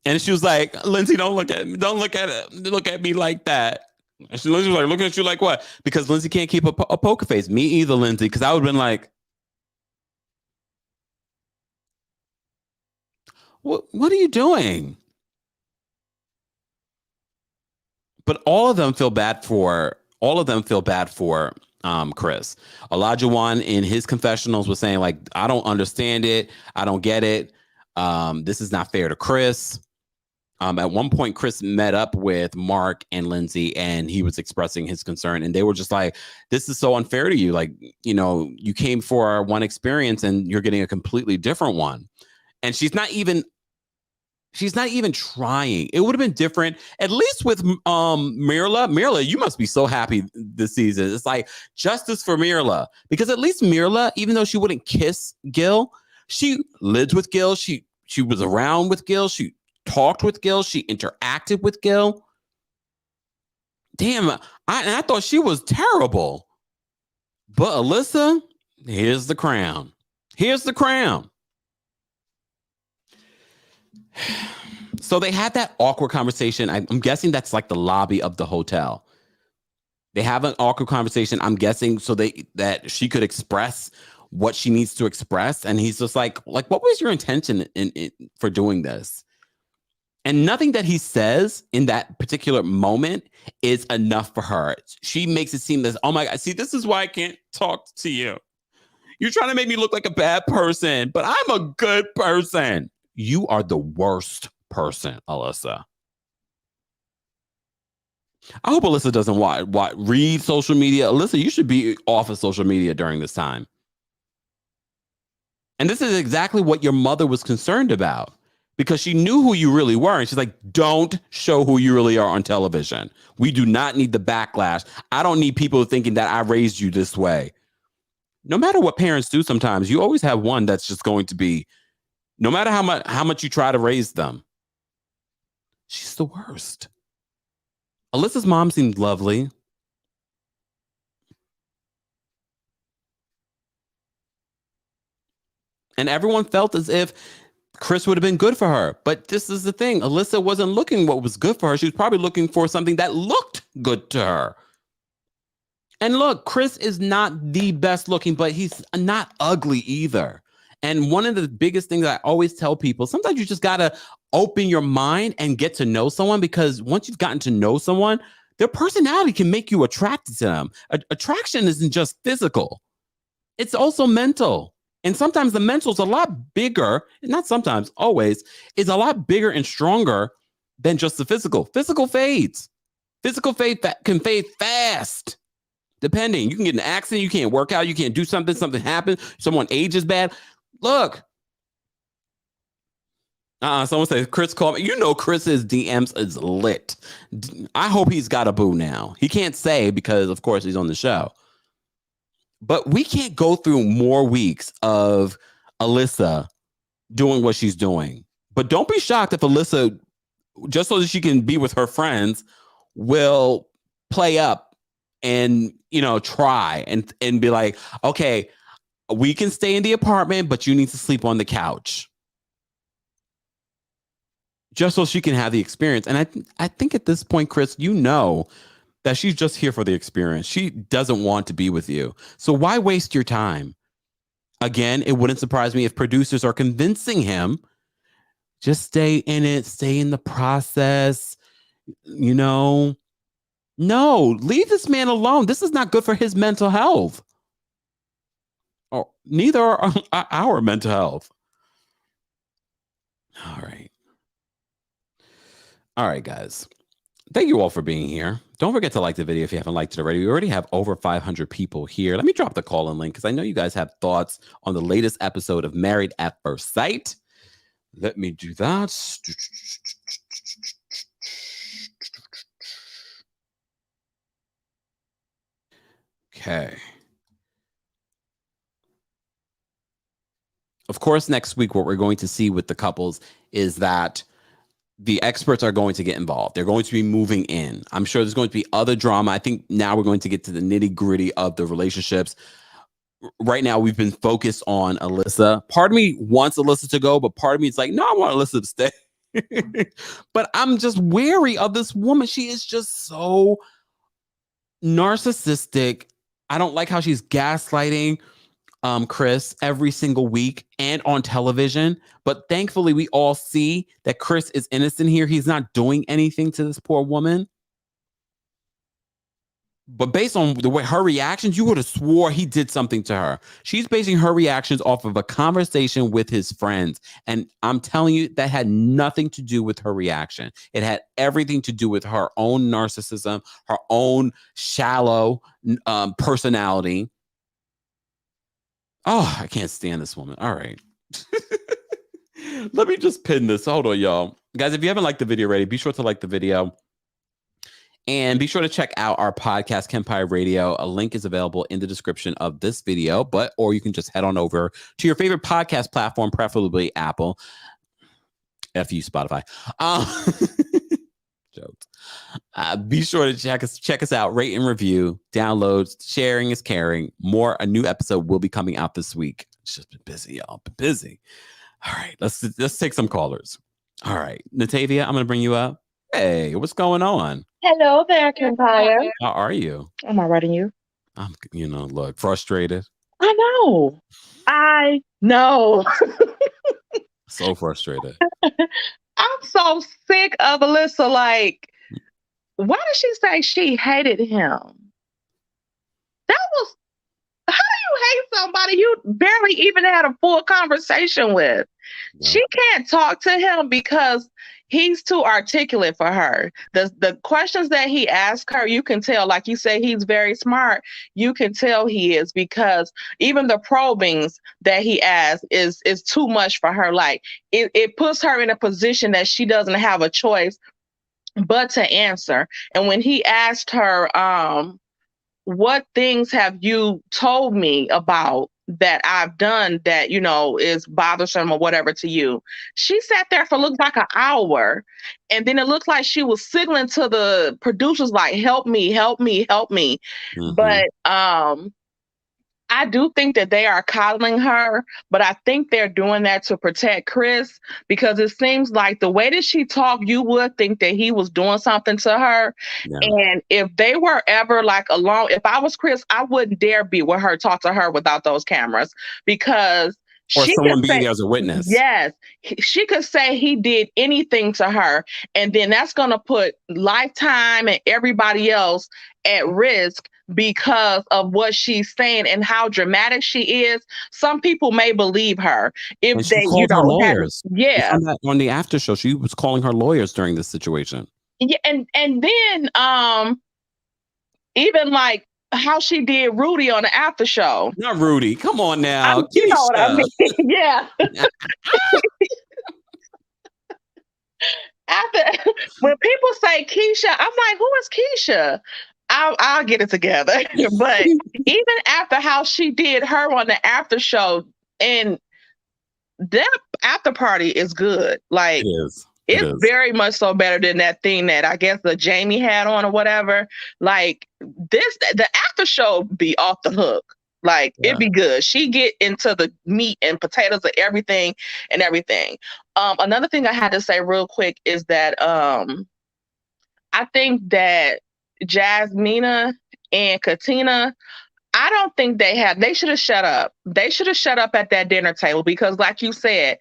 And she was like, Lindsay, don't look at me like that. And Lindsay was like, looking at you like what? Because Lindsay can't keep a poker face. Me either, Lindsay. Because I would have been like, what are you doing? But all of them feel bad for Chris. Olajuwon in his confessionals was saying, like, I don't understand it. I don't get it. This is not fair to Chris. At one point, Chris met up with Mark and Lindsay, and he was expressing his concern, and they were just like, this is so unfair to you. Like, you came for one experience and you're getting a completely different one. And she's not even trying. It would have been different, at least with Mirla. Mirla, you must be so happy this season. It's like justice for Mirla, because at least Mirla, even though she wouldn't kiss Gil, she lived with Gil. She was around with Gil. She talked with Gil. She interacted with Gil. Damn, I thought she was terrible. But Alyssa, here's the crown. Here's the crown. So they had that awkward conversation. I'm guessing that's like the lobby of the hotel. They have an awkward conversation, I'm guessing, so that she could express what she needs to express. And he's just like, what was your intention for doing this? And nothing that he says in that particular moment is enough for her. She makes it seem as, oh my God, see, this is why I can't talk to you. You're trying to make me look like a bad person, but I'm a good person. You are the worst person, Alyssa. I hope Alyssa doesn't read social media. Alyssa, you should be off of social media during this time. And this is exactly what your mother was concerned about, because she knew who you really were. And she's like, don't show who you really are on television. We do not need the backlash. I don't need people thinking that I raised you this way. No matter what parents do sometimes, you always have one that's just going to be, no matter how much you try to raise them, she's the worst. Alyssa's mom seemed lovely. And everyone felt as if Chris would have been good for her. But this is the thing. Alyssa wasn't looking what was good for her. She was probably looking for something that looked good to her. And look, Chris is not the best looking, but he's not ugly either. And one of the biggest things I always tell people, sometimes you just got to open your mind and get to know someone, because once you've gotten to know someone, their personality can make you attracted to them. Attraction isn't just physical. It's also mental. And sometimes the mental is a lot bigger, not sometimes, always, is a lot bigger and stronger than just the physical. Physical fades. Physical fade can fade fast. Depending. You can get in an accident, you can't work out, you can't do something happens, someone ages bad. Look. Someone says, Chris called me. You know Chris's DMs is lit. I hope he's got a boo now. He can't say because, of course, he's on the show. But we can't go through more weeks of Alyssa doing what she's doing. But don't be shocked if Alyssa, just so that she can be with her friends, will play up and, try and be like, okay, we can stay in the apartment, but you need to sleep on the couch. Just so she can have the experience. And I think at this point, Chris, that she's just here for the experience. She doesn't want to be with you. So why waste your time? Again, it wouldn't surprise me if producers are convincing him, just stay in it, stay in the process, No, leave this man alone. This is not good for his mental health. Oh, neither are our mental health. All right, guys. Thank you all for being here. Don't forget to like the video if you haven't liked it already. We already have over 500 people here. Let me drop the call-in link because I know you guys have thoughts on the latest episode of Married at First Sight. Let me do that. Okay. Of course, next week, what we're going to see with the couples is that the experts are going to get involved. They're going to be moving in. I'm sure there's going to be other drama. I think now we're going to get to the nitty gritty of the relationships. Right now, we've been focused on Alyssa. Part of me wants Alyssa to go, but part of me is like, no, I want Alyssa to stay. But I'm just wary of this woman. She is just so narcissistic. I don't like how she's gaslighting Chris every single week and on television. But thankfully, we all see that Chris is innocent here. He's not doing anything to this poor woman. But based on the way her reactions, you would have swore he did something to her. She's basing her reactions off of a conversation with his friends. And I'm telling you, that had nothing to do with her reaction. It had everything to do with her own narcissism, her own shallow personality. Oh, I can't stand this woman. All right. Let me just pin this. Hold on, y'all. Guys, if you haven't liked the video already, be sure to like the video. And be sure to check out our podcast, Kempire Radio. A link is available in the description of this video, or you can just head on over to your favorite podcast platform, preferably Apple. F you, Spotify. Jokes. Be sure to check us out, rate and review, downloads, sharing is caring. A new episode will be coming out this week. It's just been busy, y'all. Been busy. All right, let's take some callers. All right, Natavia, I'm gonna bring you up. Hey, what's going on? Hello there, Kempire. How are you? Am I writing you? I'm, look, frustrated. I know. So frustrated. I'm so sick of Alyssa. Like, why did she say she hated him? That was, how do you hate somebody you barely even had a full conversation with? Yeah. She can't talk to him because he's too articulate for her. The questions that he asks her, you can tell, like you say, he's very smart. You can tell he is, because even the probings that he asks is too much for her. Like it puts her in a position that she doesn't have a choice but to answer. And when he asked her, what things have you told me about that I've done that, is bothersome or whatever to you? She sat there for looked like an hour. And then it looked like she was signaling to the producers, like, help me, help me, help me. Mm-hmm. But I do think that they are coddling her, but I think they're doing that to protect Chris, because it seems like the way that she talked, you would think that he was doing something to her. Yeah. And if they were ever like alone, if I was Chris, I wouldn't dare be with her, talk to her without those cameras, because or someone being there as a witness. Yes. She could say he did anything to her, and then that's going to put Lifetime and everybody else at risk because of what she's saying and how dramatic she is. Some people may believe her if they, her lawyers. Yeah. On the after show, she was calling her lawyers during this situation. Yeah, and then even like how she did Rudy on the after show. Not Rudy. Come on now. You know what I mean? Yeah. When people say Keisha, I'm like, who is Keisha? I'll get it together. But even after how she did her on the after show, and that after party is good. Like, it is very much so better than that thing that I guess the Jamie had on or whatever. Like the after show be off the hook. Like, it'd be good. She get into the meat and potatoes of everything and everything. Another thing I had to say real quick is that I think that Jasmina and Katina, I don't think they should have shut up. They should have shut up at that dinner table, because like you said,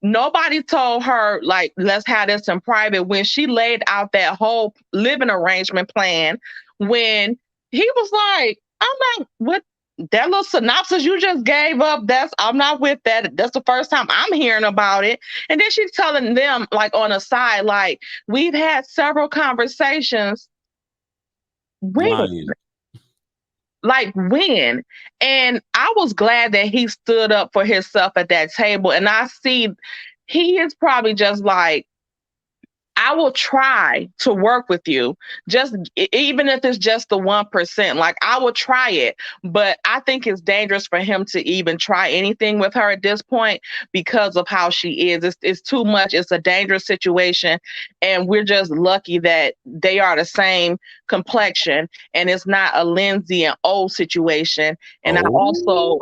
nobody told her, like, let's have this in private, when she laid out that whole living arrangement plan, when he was like, I'm not with that little synopsis you just gave up. I'm not with that. That's the first time I'm hearing about it. And then she's telling them, like, on the side, like, we've had several conversations. When? Like, when? And I was glad that he stood up for himself at that table. And I see he is probably just like, I will try to work with you, just even if it's just the 1%. Like, I will try it, but I think it's dangerous for him to even try anything with her at this point because of how she is. It's too much. It's a dangerous situation, and we're just lucky that they are the same complexion, and it's not a Lindsay and O situation. And I also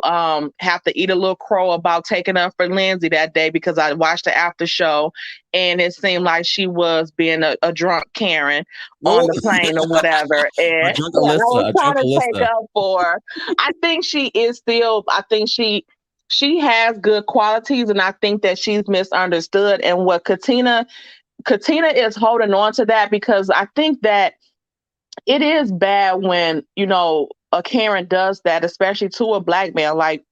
have to eat a little crow about taking up for Lindsay that day because I watched the after show, and it seemed like she was being a drunk Karen on the plane or whatever. And A drunk I was Alyssa, a trying drunk to take Alyssa. up for her. I think she is still, I think she has good qualities, and I think that she's misunderstood. And what Katina is holding on to that, because I think that it is bad when, a Karen does that, especially to a black man. Like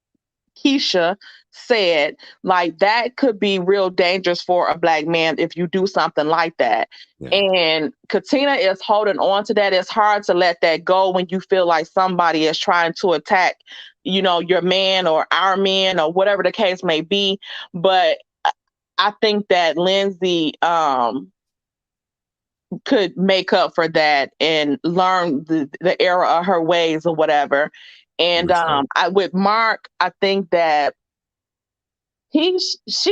Keisha said, like, that could be real dangerous for a black man if you do something like that. Yeah. And Katina is holding on to that. It's hard to let that go when you feel like somebody is trying to attack, your man or our men or whatever the case may be. But I think that Lindsay could make up for that and learn the error of her ways or whatever. And with Mark, I think that she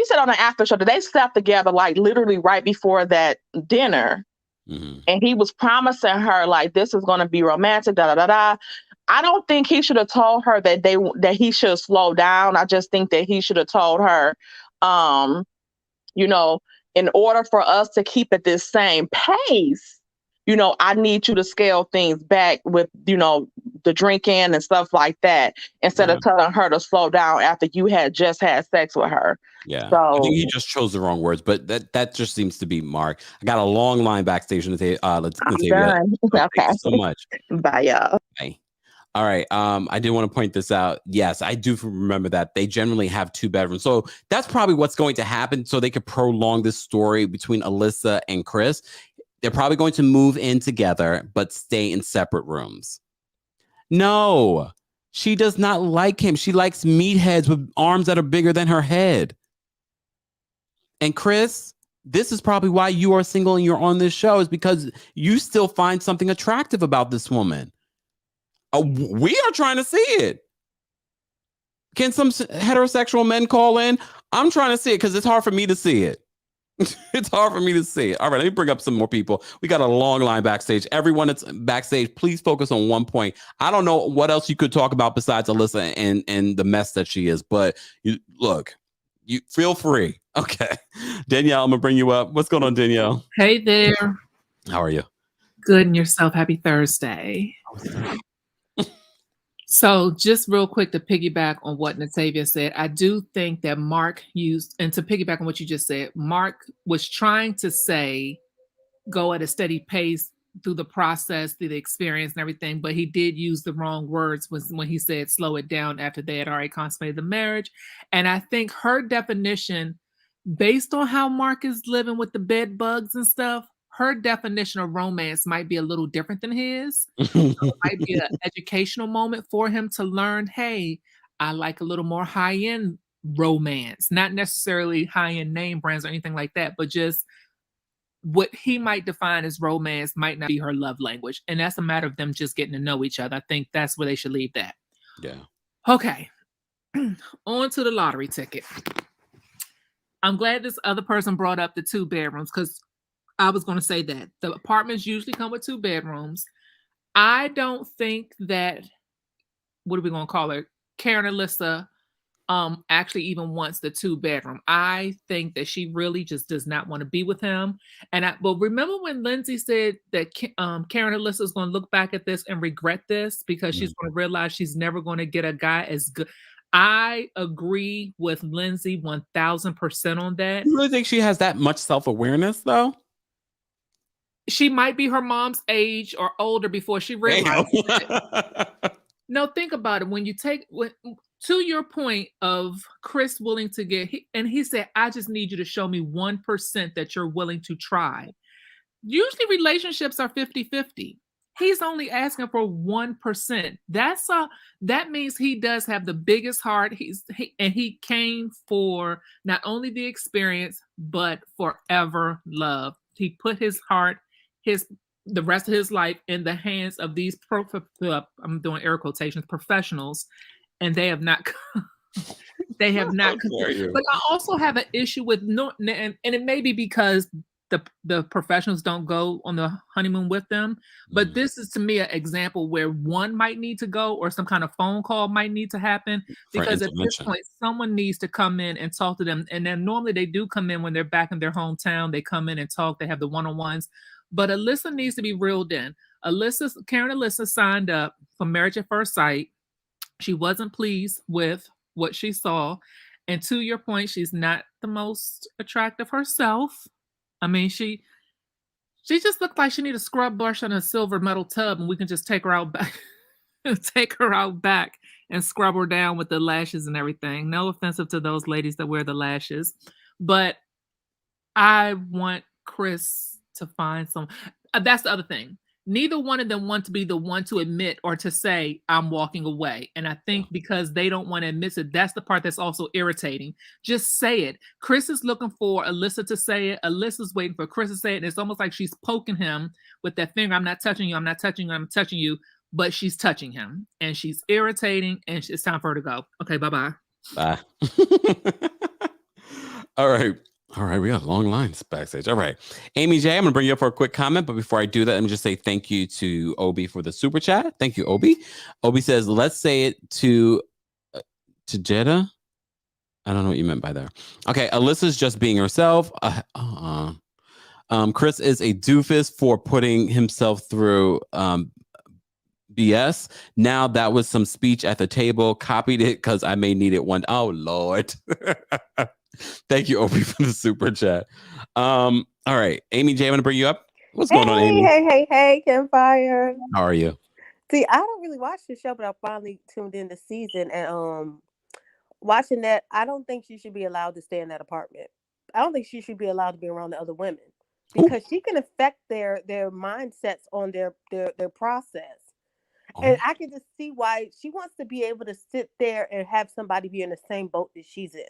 said on the after show that they slept together like literally right before that dinner. Mm-hmm. And he was promising her like, this is going to be romantic, da da da da. I don't think he should have told her that he should slow down. I just think that he should have told her, in order for us to keep at this same pace, I need you to scale things back with, the drinking and stuff like that, instead of telling her to slow down after you had just had sex with her. Yeah. So I think he just chose the wrong words, but that just seems to be Mark. I got a long line backstage. I'm done. Okay. Thank you so much. Bye, y'all. Bye. All right. I did want to point this out. Yes, I do remember that they generally have 2 bedrooms. So that's probably what's going to happen. So they could prolong this story between Alyssa and Chris. They're probably going to move in together, but stay in separate rooms. No, she does not like him. She likes meatheads with arms that are bigger than her head. And Chris, this is probably why you are single and you're on this show, is because you still find something attractive about this woman. We are trying to see it. Can some heterosexual men call in? I'm trying to see it because it's hard for me to see it. It's hard for me to see it. All right, let me bring up some more people. We got a long line backstage. Everyone that's backstage, please focus on one point. I don't know what else you could talk about besides Alyssa and the mess that she is, but you feel free. Okay. Danielle, I'm going to bring you up. What's going on, Danielle? Hey there. How are you? Good, and yourself? Happy Thursday. So just real quick to piggyback on what Natavia said, I do think that Mark used, and to piggyback on what you just said, Mark was trying to say, go at a steady pace through the process, through the experience and everything, but he did use the wrong words when he said slow it down after they had already consummated the marriage. And I think her definition, based on how Mark is living with the bed bugs and stuff, her definition of romance might be a little different than his. So it might be an educational moment for him to learn, hey, I like a little more high-end romance, not necessarily high-end name brands or anything like that, but just what he might define as romance might not be her love language. And that's a matter of them just getting to know each other. I think that's where they should leave that. Yeah. Okay. On to the lottery ticket. I'm glad this other person brought up the 2 bedrooms, because I was going to say that the apartments usually come with 2 bedrooms. I don't think that, what are we going to call her, Karen Alyssa, actually even wants the 2 bedroom. I think that she really just does not want to be with him. But remember when Lindsay said that Karen Alyssa is going to look back at this and regret this because she's going to realize she's never going to get a guy as good. I agree with Lindsay 1000% on that. You really think she has that much self-awareness though? She might be her mom's age or older before she realized it. No, think about it. When you take, to your point of Chris willing to get, and he said, I just need you to show me 1% that you're willing to try. Usually relationships are 50-50. He's only asking for 1%. That means he does have the biggest heart. He came for not only the experience, but forever love. he put his heart, the rest of his life in the hands of these I'm doing air quotations, professionals, and they have not they have not. But I also have an issue with and it may be because the professionals don't go on the honeymoon with them. But this is to me an example where one might need to go, or some kind of phone call might need to happen, because at this point someone needs to come in and talk to them. And then normally they do come in when they're back in their hometown. They come in and talk. They have the one-on-ones. But Alyssa needs to be reeled in. Karen Alyssa signed up for Marriage at First Sight. She wasn't pleased with what she saw. And to your point, she's not the most attractive herself. I mean, she just looked like she needed a scrub brush and a silver metal tub, and we can just take her out back and scrub her down with the lashes and everything. No offensive to those ladies that wear the lashes, but I want Chris to find some. That's the other thing. Neither one of them want to be the one to admit or to say, I'm walking away. And I think because they don't want to admit it, that's the part that's also irritating. Just say it. Chris is looking for Alyssa to say it. Alyssa's waiting for Chris to say it. And it's almost like she's poking him with that finger. I'm not touching you. I'm not touching you. I'm touching you. But she's touching him. And she's irritating. And it's time for her to go. Okay, bye-bye. Bye. All right. All right, we got long lines backstage. All right. Amy J, I'm going to bring you up for a quick comment. But before I do that, let me just say thank you to Obi for the super chat. Thank you, Obi. Obi says, let's say it to Jeddah. I don't know what you meant by there. Okay, Alyssa's just being herself. Chris is a doofus for putting himself through BS. Now that was some speech at the table. Copied it because I may need it one. Oh, Lord. Thank you, Opie, for the super chat. All right, Amy J, I'm going to bring you up. What's going on, Amy? Hey, Kempire. How are you? See, I don't really watch the show, but I finally tuned in this season, and watching that, I don't think she should be allowed to stay in that apartment. I don't think she should be allowed to be around the other women, because she can affect their mindsets on their process. And I can just see why she wants to be able to sit there and have somebody be in the same boat that she's in.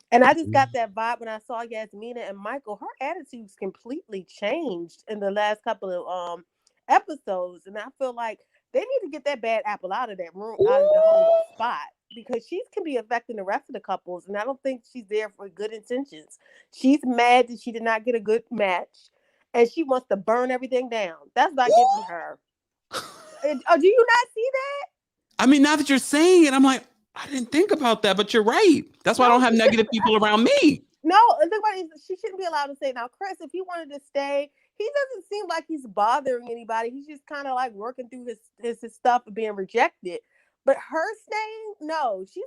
And I just got that vibe when I saw Yasmina and Michael. Her attitude's completely changed in the last couple of episodes. And I feel like they need to get that bad apple out of that room, out of the whole spot, because she can be affecting the rest of the couples. And I don't think she's there for good intentions. She's mad that she did not get a good match, and she wants to burn everything down. That's not giving her. Do you not see that? I mean, now that you're saying it, I'm like, I didn't think about that, but you're right. That's why I don't have negative people around me. No, the thing about it is she shouldn't be allowed to say. Now, Chris, if he wanted to stay, he doesn't seem like he's bothering anybody. He's just kind of like working through his stuff and being rejected. But her staying, no, she's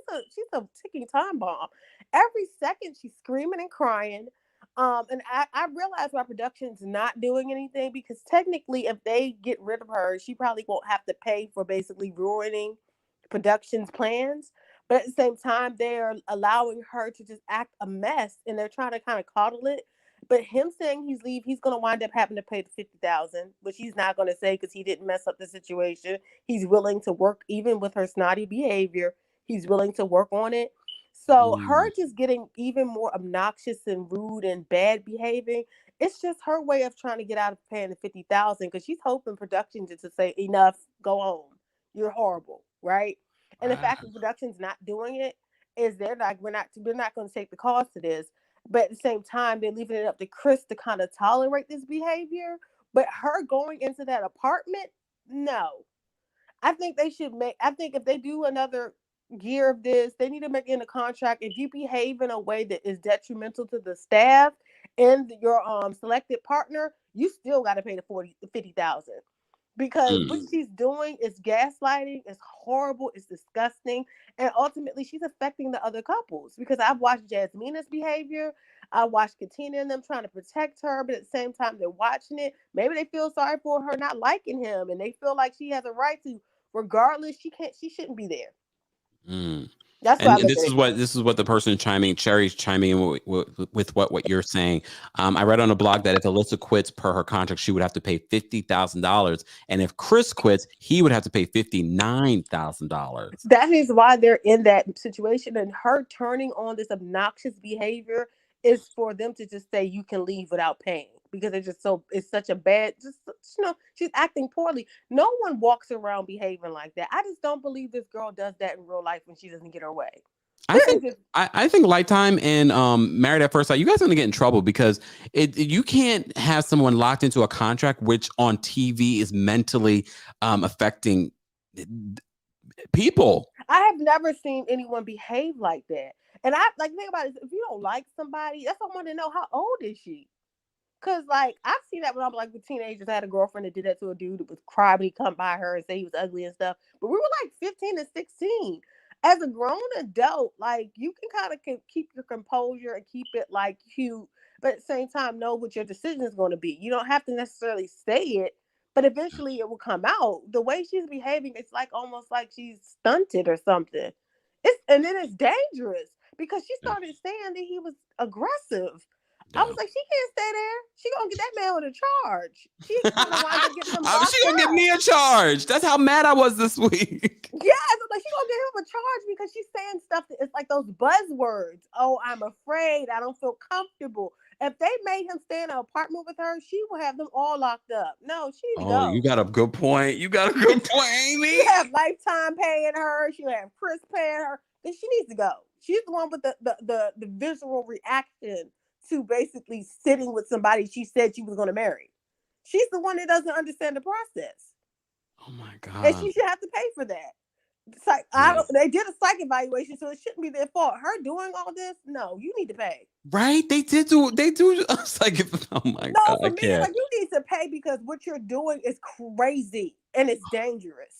a ticking time bomb. Every second she's screaming and crying. And I realize why production's not doing anything, because technically if they get rid of her, she probably won't have to pay for basically ruining production's plans. But at the same time, they're allowing her to just act a mess, and they're trying to kind of coddle it. But him saying he's going to wind up having to pay the $50,000, which he's not going to say because he didn't mess up the situation. He's willing to work, even with her snotty behavior. He's willing to work on it. So her just getting even more obnoxious and rude and bad behaving, it's just her way of trying to get out of paying the $50,000, because she's hoping production just to say, enough, go home. You're horrible, right? And the fact that production's not doing it is they're like, we're not going to take the cost of this. But at the same time, they're leaving it up to Chris to kind of tolerate this behavior. But her going into that apartment, no. I think if they do another year of this, they need to make it in a contract. If you behave in a way that is detrimental to the staff and your selected partner, you still got to pay the $50,000. Because what she's doing is gaslighting, it's horrible, it's disgusting, and ultimately she's affecting the other couples. Because I've watched Jasmina's behavior, I watched Katina and them trying to protect her, but at the same time they're watching it. Maybe they feel sorry for her not liking him, and they feel like she has a right to, regardless. She shouldn't be there. That's and this is what the person Cherry's chiming in with what you're saying. I read on a blog that if Alyssa quits per her contract, she would have to pay $50,000, and if Chris quits, he would have to pay $59,000. That is why they're in that situation, and her turning on this obnoxious behavior is for them to just say you can leave without paying. because it's such a bad, she's acting poorly. No one walks around behaving like that. I just don't believe this girl does that in real life when she doesn't get her way. I think Lifetime and Married at First Sight, you guys are gonna get in trouble because you can't have someone locked into a contract which on TV is mentally affecting people. I have never seen anyone behave like that. And I think about it, if you don't like somebody, that's what I want to know. How old is she? Because I've seen that when I'm with teenagers. I had a girlfriend that did that to a dude that would cry when he come by her and say he was ugly and stuff. But we were 15 and 16. As a grown adult, you can kind of keep your composure and keep it cute, but at the same time know what your decision is going to be. You don't have to necessarily say it, but eventually it will come out. The way she's behaving, it's almost like she's stunted or something. And then it's dangerous because she started saying that he was aggressive. I was like, she can't stay there. She gonna get that man with a charge. She's gonna wind up getting him locked She gonna get me a charge. That's how mad I was this week. Yes, she gonna get him a charge because she's saying stuff that it's those buzzwords. Oh, I'm afraid. I don't feel comfortable. If they made him stay in an apartment with her, she will have them all locked up. No, she need to go. You got a good point. Amy. She have Lifetime paying her. She'll have Chris paying her. Then she needs to go. She's the one with the visual reaction to basically sitting with somebody she said she was going to marry. She's the one that doesn't understand the process. Oh my God. And she should have to pay for that. They did a psych evaluation, so it shouldn't be their fault. Her doing all this, no, you need to pay. Right? They do. I was like, oh my God. For me, you need to pay because what you're doing is crazy and it's dangerous.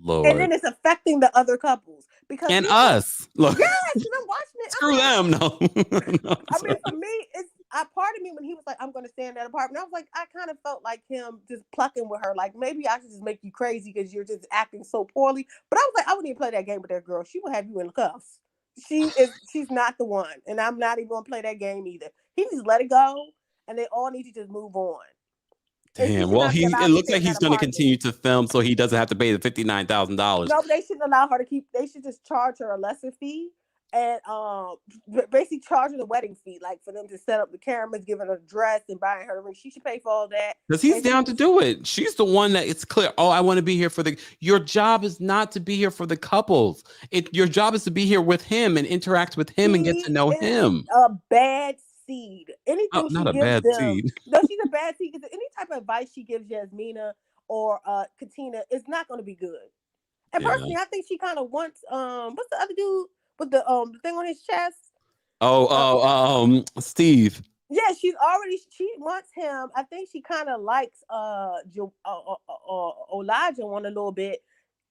Lord. And then it's affecting the other couples and us. Look, yes, and I'm watching it. Screw them. No. For me, it's part of me when he was like, "I'm going to stay in that apartment." I was like, I kind of felt like him just plucking with her. Maybe I should just make you crazy because you're just acting so poorly. But I was like, I wouldn't even play that game with that girl. She will have you in cuffs. She's not the one, and I'm not even going to play that game either. He needs to let it go, and they all need to just move on. Damn. Well, it looks like he's going to continue to film, so he doesn't have to pay the $59,000. No, but they shouldn't allow her to keep. They should just charge her a lesser fee and basically charge her the wedding fee, for them to set up the cameras, giving her a dress and buying her a ring. She should pay for all that because he's down to do it. She's the one that it's clear. Oh, I want to be here for your job is not to be here for the couples. Your job is to be here with him and interact with him and get to know him. A bad seed. Anything not a gives bad them, seed. No, she's a bad seed because any type of advice she gives Yasmina or Katina is not going to be good. And personally, I think she kind of wants what's the other dude with the thing on his chest? Steve. Yeah, she wants him. I think she kind of likes Olajuwon a little bit.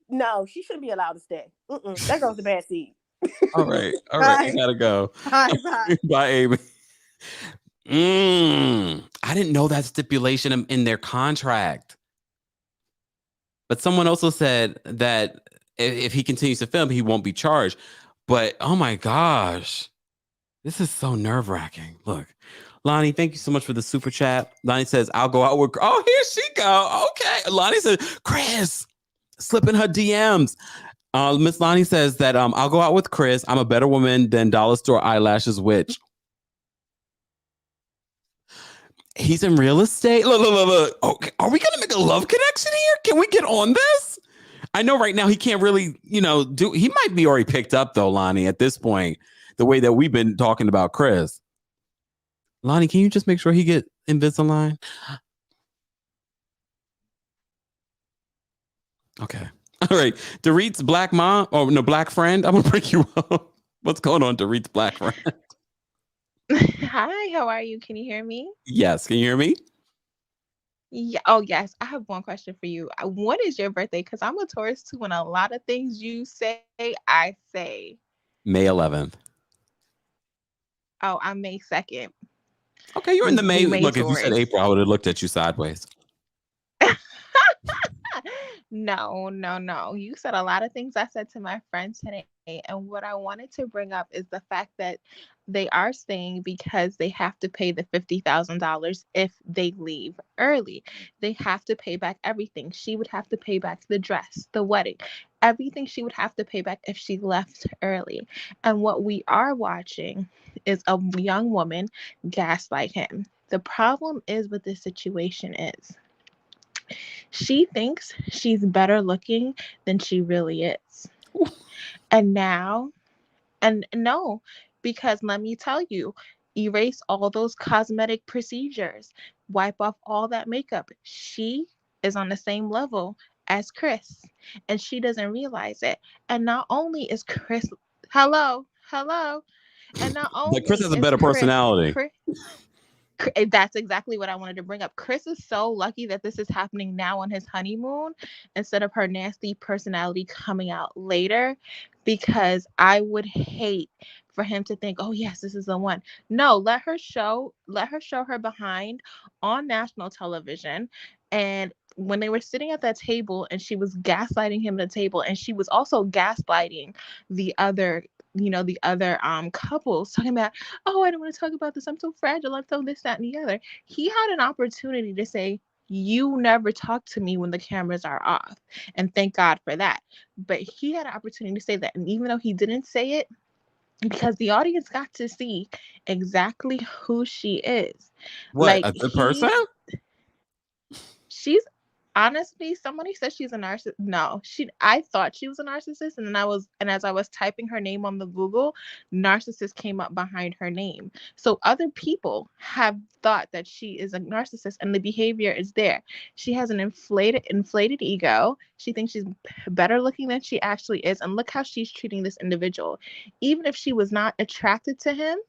No, she shouldn't be allowed to stay. That girl's a bad seed. All right, I gotta go. Bye, Amy. I didn't know that stipulation in their contract. But someone also said that if he continues to film, he won't be charged. But oh my gosh, this is so nerve-wracking. Look, Lonnie, thank you so much for the super chat. Lonnie says, I'll go out with. Oh, here she go. Okay. Lonnie says, Chris, slipping her DMs. Miss Lonnie says that I'll go out with Chris. I'm a better woman than Dollar Store Eyelashes Witch. He's in real estate. Look. Okay. Are we gonna make a love connection here? Can we get on this? I know right now he can't really, he might be already picked up though, Lonnie, at this point, the way that we've been talking about Chris. Lonnie, can you just make sure he get Invisalign? Okay. All right. Dorit's black mom. Oh, no, black friend. I'm going to bring you up. What's going on, Dorit's black friend? Hi, how are you? Can you hear me? Yes. Can you hear me? Yeah. Oh, yes. I have one question for you. When is your birthday? Because I'm a Taurus too, and a lot of things you say, I say. May 11th. Oh, I'm May 2nd. Okay, you're in the May. Look, Taurus. if you said April, I would have looked at you sideways. No. You said a lot of things I said to my friends today. And what I wanted to bring up is the fact that they are staying because they have to pay the $50,000 if they leave early. They have to pay back everything. She would have to pay back the dress, the wedding, everything she would have to pay back if she left early. And what we are watching is a young woman gaslight him, The problem is with this situation is she thinks she's better looking than she really is. And now, and no, because let me tell you, erase all those cosmetic procedures, wipe off all that makeup. She is on the same level as Chris, and she doesn't realize it. And not only is Chris, hello, and not But Chris only has a is better personality. That's exactly what I wanted to bring up. Chris is so lucky that this is happening now on his honeymoon instead of her nasty personality coming out later, because I would hate for him to think, oh yes, this is the one. No, let her show her behind on national television. And when they were sitting at that table and she was gaslighting him at the table, and she was also gaslighting the other couples, talking about, oh, I don't want to talk about this, I'm so fragile, I'm so this, that, and the other. He had an opportunity to say, you never talk to me when the cameras are off, and thank God for that. But he had an opportunity to say that, and even though he didn't say it, because the audience got to see exactly who she is. What, a good person? She's honestly, somebody said she's a narcissist. No, I thought she was a narcissist, and as I was typing her name on the Google, narcissist came up behind her name. So other people have thought that she is a narcissist, and the behavior is there. She has an inflated ego. She thinks she's better looking than she actually is, and look how she's treating this individual. Even if she was not attracted to him,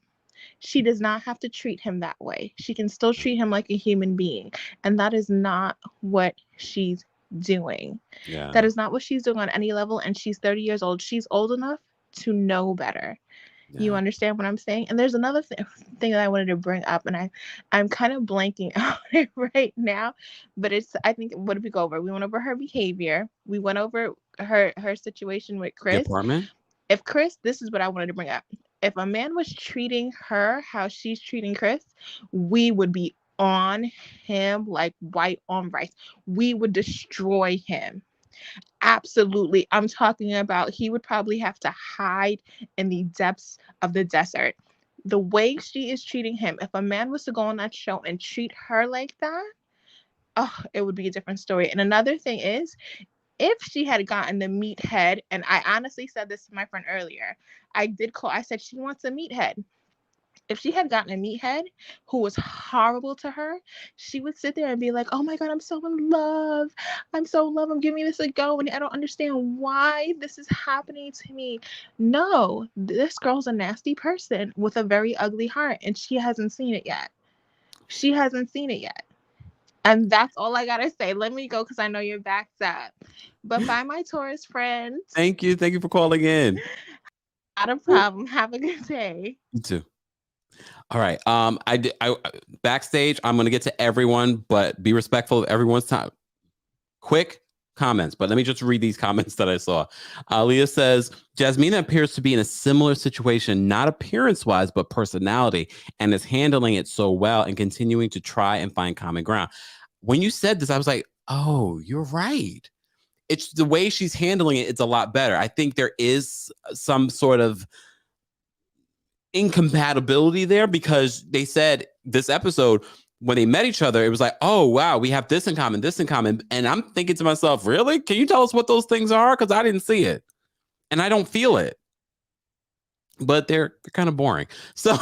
she does not have to treat him that way. She can still treat him like a human being. And that is not what she's doing. Yeah. That is not what she's doing on any level. And she's 30 years old. She's old enough to know better. Yeah. You understand what I'm saying? And there's another thing that I wanted to bring up, and I'm kind of blanking on it right now. But I think, what did we go over? We went over her behavior. We went over her situation with Chris. The apartment? If Chris, this is what I wanted to bring up. If a man was treating her how she's treating Chris, we would be on him like white on rice. We would destroy him. Absolutely. I'm talking about he would probably have to hide in the depths of the desert. The way she is treating him, if a man was to go on that show and treat her like that, oh, it would be a different story. And another thing is, if she had gotten the meathead, and I honestly said this to my friend earlier, I said she wants a meathead. If she had gotten a meathead who was horrible to her, she would sit there and be like, oh my God, I'm so in love. I'm giving this a go, and I don't understand why this is happening to me. No, this girl's a nasty person with a very ugly heart, and she hasn't seen it yet. And that's all I gotta say. Let me go because I know your back's up. But bye, my Taurus friends. Thank you for calling in. Not a problem. Have a good day. You too. All right. I backstage, I'm gonna get to everyone, but be respectful of everyone's time. Quick comments, but let me just read these comments that I saw. Leah says, Jasmina appears to be in a similar situation, not appearance-wise, but personality, and is handling it so well and continuing to try and find common ground. When you said this, I was like, oh, you're right. It's the way she's handling it. It's a lot better. I think there is some sort of incompatibility there, because they said this episode, when they met each other, it was like, oh, wow, we have this in common. And I'm thinking to myself, really? Can you tell us what those things are? Because I didn't see it. And I don't feel it. But they're kind of boring. So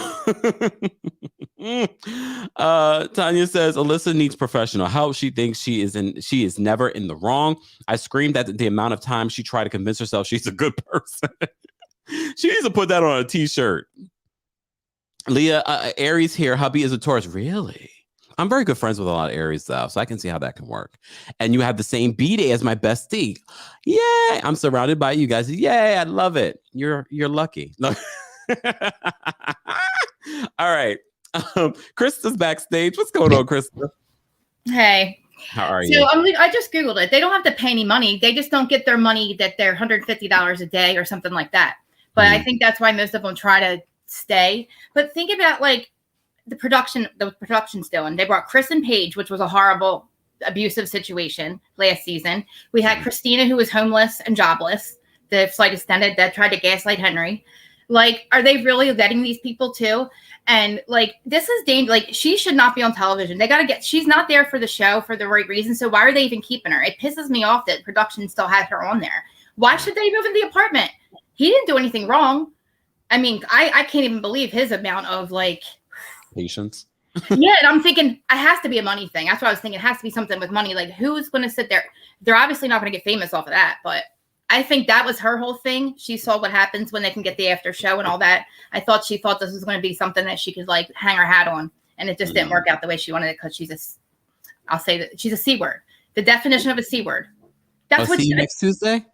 Tanya says, Alyssa needs professional help. She thinks she is never in the wrong. I screamed at the amount of time she tried to convince herself she's a good person. She needs to put that on a t-shirt. Leah, Aries here. Hubby is a Taurus. Really? I'm very good friends with a lot of Aries, though, so I can see how that can work. And you have the same B-Day as my bestie. Yay! I'm surrounded by you guys. Yay! I love it. You're lucky. No. All right. Krista's backstage. What's going on, Krista? Hey. How are you? So I just Googled it. They don't have to pay any money. They just don't get their money that they're $150 a day or something like that. But I think that's why most of them try to stay. But think about like the production's doing. They brought Chris and Paige, which was a horrible, abusive situation last season. We had Christina, who was homeless and jobless. The flight attendant that tried to gaslight Henry. Like, are they really vetting these people too? And like, this is dangerous. Like, she should not be on television. They got to get, she's not there for the show for the right reason. So why are they even keeping her? It pisses me off that production still has her on there. Why should they move in the apartment? He didn't do anything wrong. I mean, I can't even believe his amount of like patience. Yeah, and I'm thinking it has to be a money thing. That's what I was thinking. It has to be something with money. Like, who's going to sit there? They're obviously not going to get famous off of that, but I think that was her whole thing. She saw what happens when they can get the after show and all that. I thought she thought this was going to be something that she could like hang her hat on, and it just didn't work out the way she wanted it because I'll say that she's a C word. The definition of a C word. That's what. See you next Tuesday.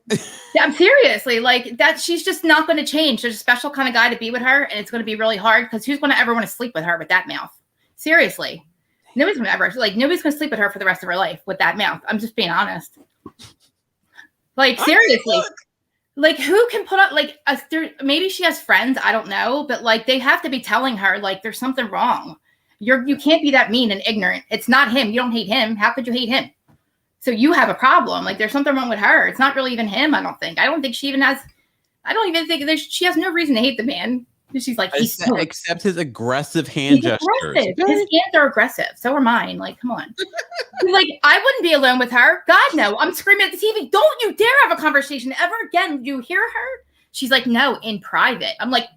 I'm seriously like that. She's just not going to change. There's a special kind of guy to be with her, and it's going to be really hard because who's going to ever want to sleep with her with that mouth? Seriously, nobody's going to sleep with her for the rest of her life with that mouth. I'm just being honest. Like, seriously, like, who can put up like maybe she has friends, I don't know, but like they have to be telling her like there's something wrong. You can't be that mean and ignorant. It's not him. You don't hate him. How could you hate him? So you have a problem. Like, there's something wrong with her. It's not really even him. I don't think she even has. I don't even think she has no reason to hate the man. She's like, except his aggressive hand gestures. Aggressive. His hands are aggressive. So are mine. Like, come on. Like, I wouldn't be alone with her. God, no. I'm screaming at the TV. Don't you dare have a conversation ever again. You hear her? She's like, no, in private. I'm like,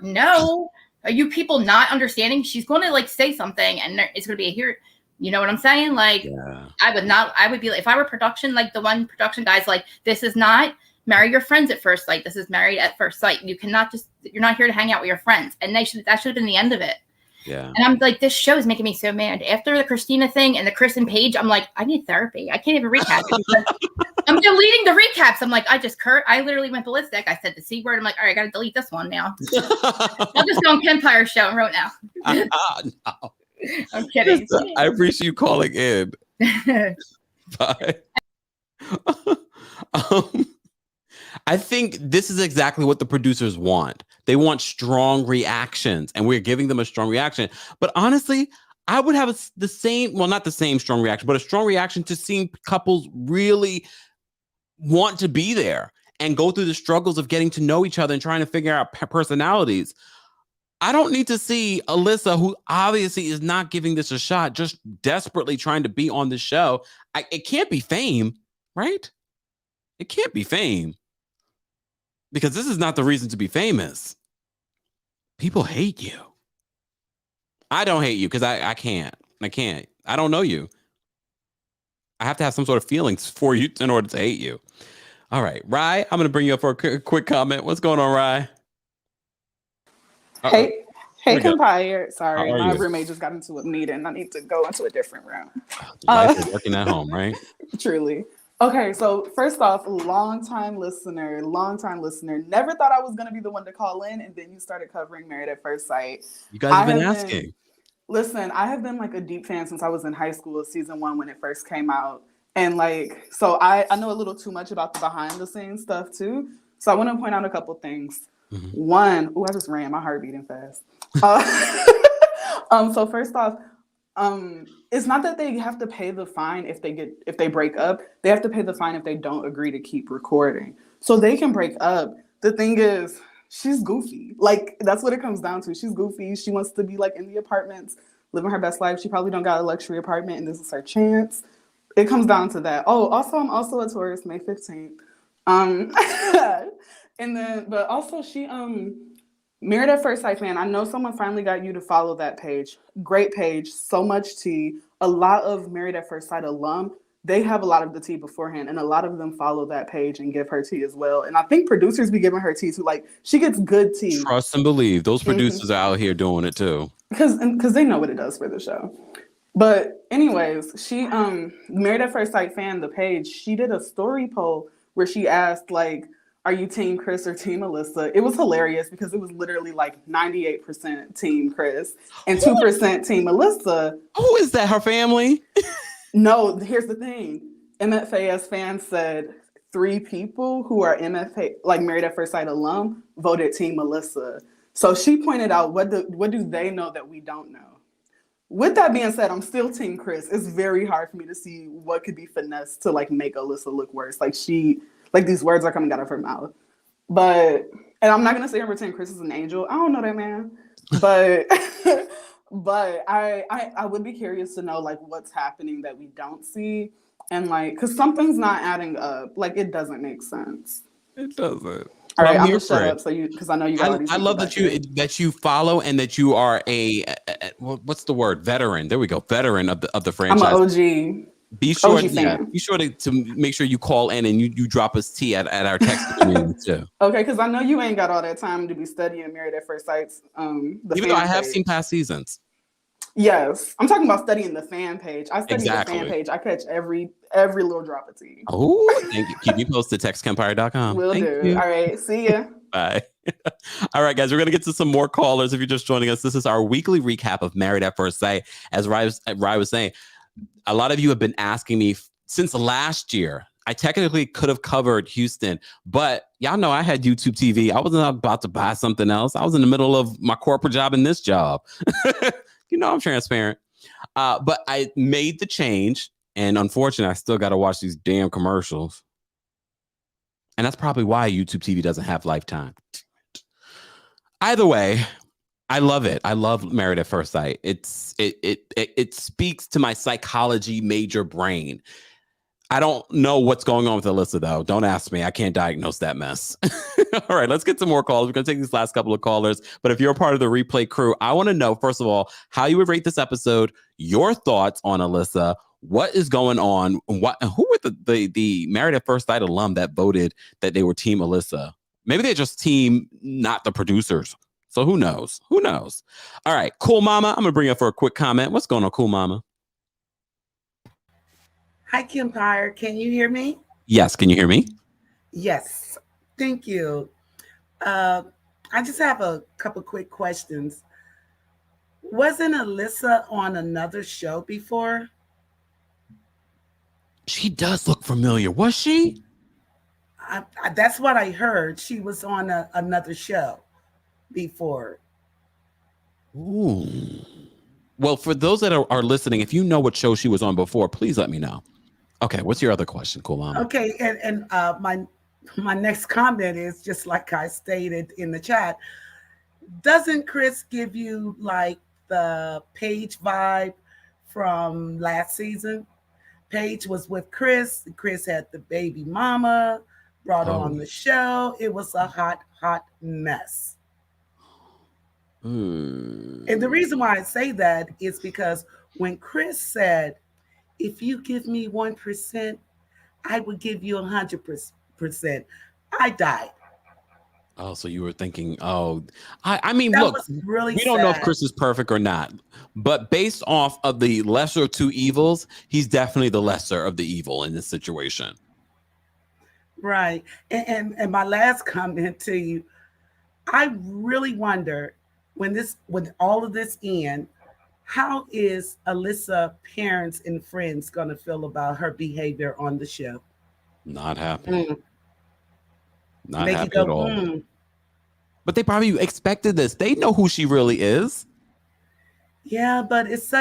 no. Are you people not understanding? She's going to like say something and it's going to be a here. You know what I'm saying? Like, yeah. I would be like, if I were production, like the one production guy's like, this is not marry your friends at first sight. This is married at first sight. You cannot you're not here to hang out with your friends. And that should have been the end of it. Yeah. And I'm like, this show is making me so mad. After the Christina thing and the Chris and Paige, I'm like, I need therapy. I can't even recap it. I'm deleting the recaps. I'm like, I literally went ballistic. I said the C word. I'm like, all right, I got to delete this one now. I'll just go on Kempire show and wrote now. No. I'm kidding. I appreciate you calling in. Bye. I think this is exactly what the producers want. They want strong reactions, and we're giving them a strong reaction. But honestly, I would have the same, well, not the same strong reaction, but a strong reaction to seeing couples really want to be there and go through the struggles of getting to know each other and trying to figure out personalities. I don't need to see Alyssa, who obviously is not giving this a shot, just desperately trying to be on the show. It can't be fame, right? It can't be fame. Because this is not the reason to be famous. People hate you. I don't hate you because I can't. I can't. I don't know you. I have to have some sort of feelings for you in order to hate you. All right, Rye, I'm going to bring you up for a quick comment. What's going on, Rye? Hey, Kempire. Sorry, my you? roommate just got into a meeting. I need to go into a different room. Life is working at home, right? Truly. Okay, so first off, long-time listener. Never thought I was going to be the one to call in, and then you started covering Married at First Sight. You guys have been asking. Listen, I have been like a deep fan since I was in high school, season 1 when it first came out. And like, so I know a little too much about the behind-the-scenes stuff too. So I want to point out a couple things. Mm-hmm. One, I just ran, my heart beating fast. So first off, it's not that they have to pay the fine if they break up. They have to pay the fine if they don't agree to keep recording. So they can break up. The thing is, she's goofy. Like, that's what it comes down to. She's goofy. She wants to be like in the apartments, living her best life. She probably don't got a luxury apartment, and this is her chance. It comes down to that. Oh, also, I'm also a Taurus, May 15th. And then, but also she Married at First Sight fan, I know someone finally got you to follow that page. Great page, so much tea. A lot of Married at First Sight alum, they have a lot of the tea beforehand, and a lot of them follow that page and give her tea as well. And I think producers be giving her tea too. Like, she gets good tea. Trust and believe. Those producers are out here doing it too. Because they know what it does for the show. But anyways, she Married at First Sight fan, the page, she did a story poll where she asked, like, are you Team Chris or Team Alyssa? It was hilarious because it was literally like 98% Team Chris and 2% Team Alyssa. Who is that? Her family? No, here's the thing. MFAS fans said 3 people who are MFA, like Married at First Sight alum, voted Team Alyssa. So she pointed out, what do they know that we don't know? With that being said, I'm still Team Chris. It's very hard for me to see what could be finessed to like make Alyssa look worse. Like these words are coming out of her mouth. But And I'm not gonna say and pretend Chris is an angel. I don't know that man, but but I would be curious to know like what's happening that we don't see, and like because something's not adding up. Like it doesn't make sense. It doesn't. All right, I'm here gonna shut for it. up so you because I know you got all these. I love that you follow and that you are a what's the word, veteran. There we go, veteran of the I'm franchise. an OG. Be sure, OG fan. be sure to make sure you call in and you drop us tea at our text community too. Okay, because I know you ain't got all that time to be studying Married at First Sight's. Even though I have seen past seasons. Yes, I'm talking about studying the fan page. I study Exactly. the fan page. I catch every little drop of tea. Oh, thank you. Keep me posted. TextKempire.com. Will do. All right, see ya. Bye. All right, guys, we're going to get to some more callers. If you're just joining us, this is our weekly recap of Married at First Sight. As Rai was saying, a lot of you have been asking me since last year. I technically could have covered Houston, but y'all know I had YouTube TV. I wasn't about to buy something else. I was in the middle of my corporate job and this job. You know, I'm transparent. But I made the change, and unfortunately, I still got to watch these damn commercials. And that's probably why YouTube TV doesn't have Lifetime. Either way, I love it. I love Married at First Sight. It speaks to my psychology major brain. I don't know what's going on with Alyssa, though. Don't ask me. I can't diagnose that mess. All right, let's get some more calls. We're going to take these last couple of callers. But if you're a part of the replay crew, I want to know, first of all, how you would rate this episode, your thoughts on Alyssa, what is going on, who were the Married at First Sight alum that voted that they were Team Alyssa? Maybe they're just team, not the producers. So who knows? Who knows? All right, Cool Mama, I'm going to bring you up for a quick comment. What's going on, Cool Mama? Hi, Kempire. Can you hear me? Yes. Can you hear me? Yes. Thank you. I just have a couple quick questions. Wasn't Alyssa on another show before? She does look familiar. Was she? That's what I heard. She was on another show before. Ooh. Well, for those that are listening, if you know what show she was on before, please let me know. Okay, what's your other question, Cool Mama? Okay, and my next comment is just like I stated in the chat. Doesn't Chris give you like the Paige vibe from last season? Paige was with Chris. Chris had the baby mama, brought her on the show. It was a hot mess. And the reason why I say that is because when Chris said, if you give me 1%, I would give you 100%. I died. Oh, so you were thinking, I mean, that look, really we don't know if Chris is perfect or not, but based off of the lesser of two evils, he's definitely the lesser of the evil in this situation. Right. And my last comment to you, I really wonder when all of this ends, how is Alyssa parents and friends going to feel about her behavior on the show? Not happy. Not Make happy you go, at all. But they probably expected this. They know who she really is. Yeah, but it's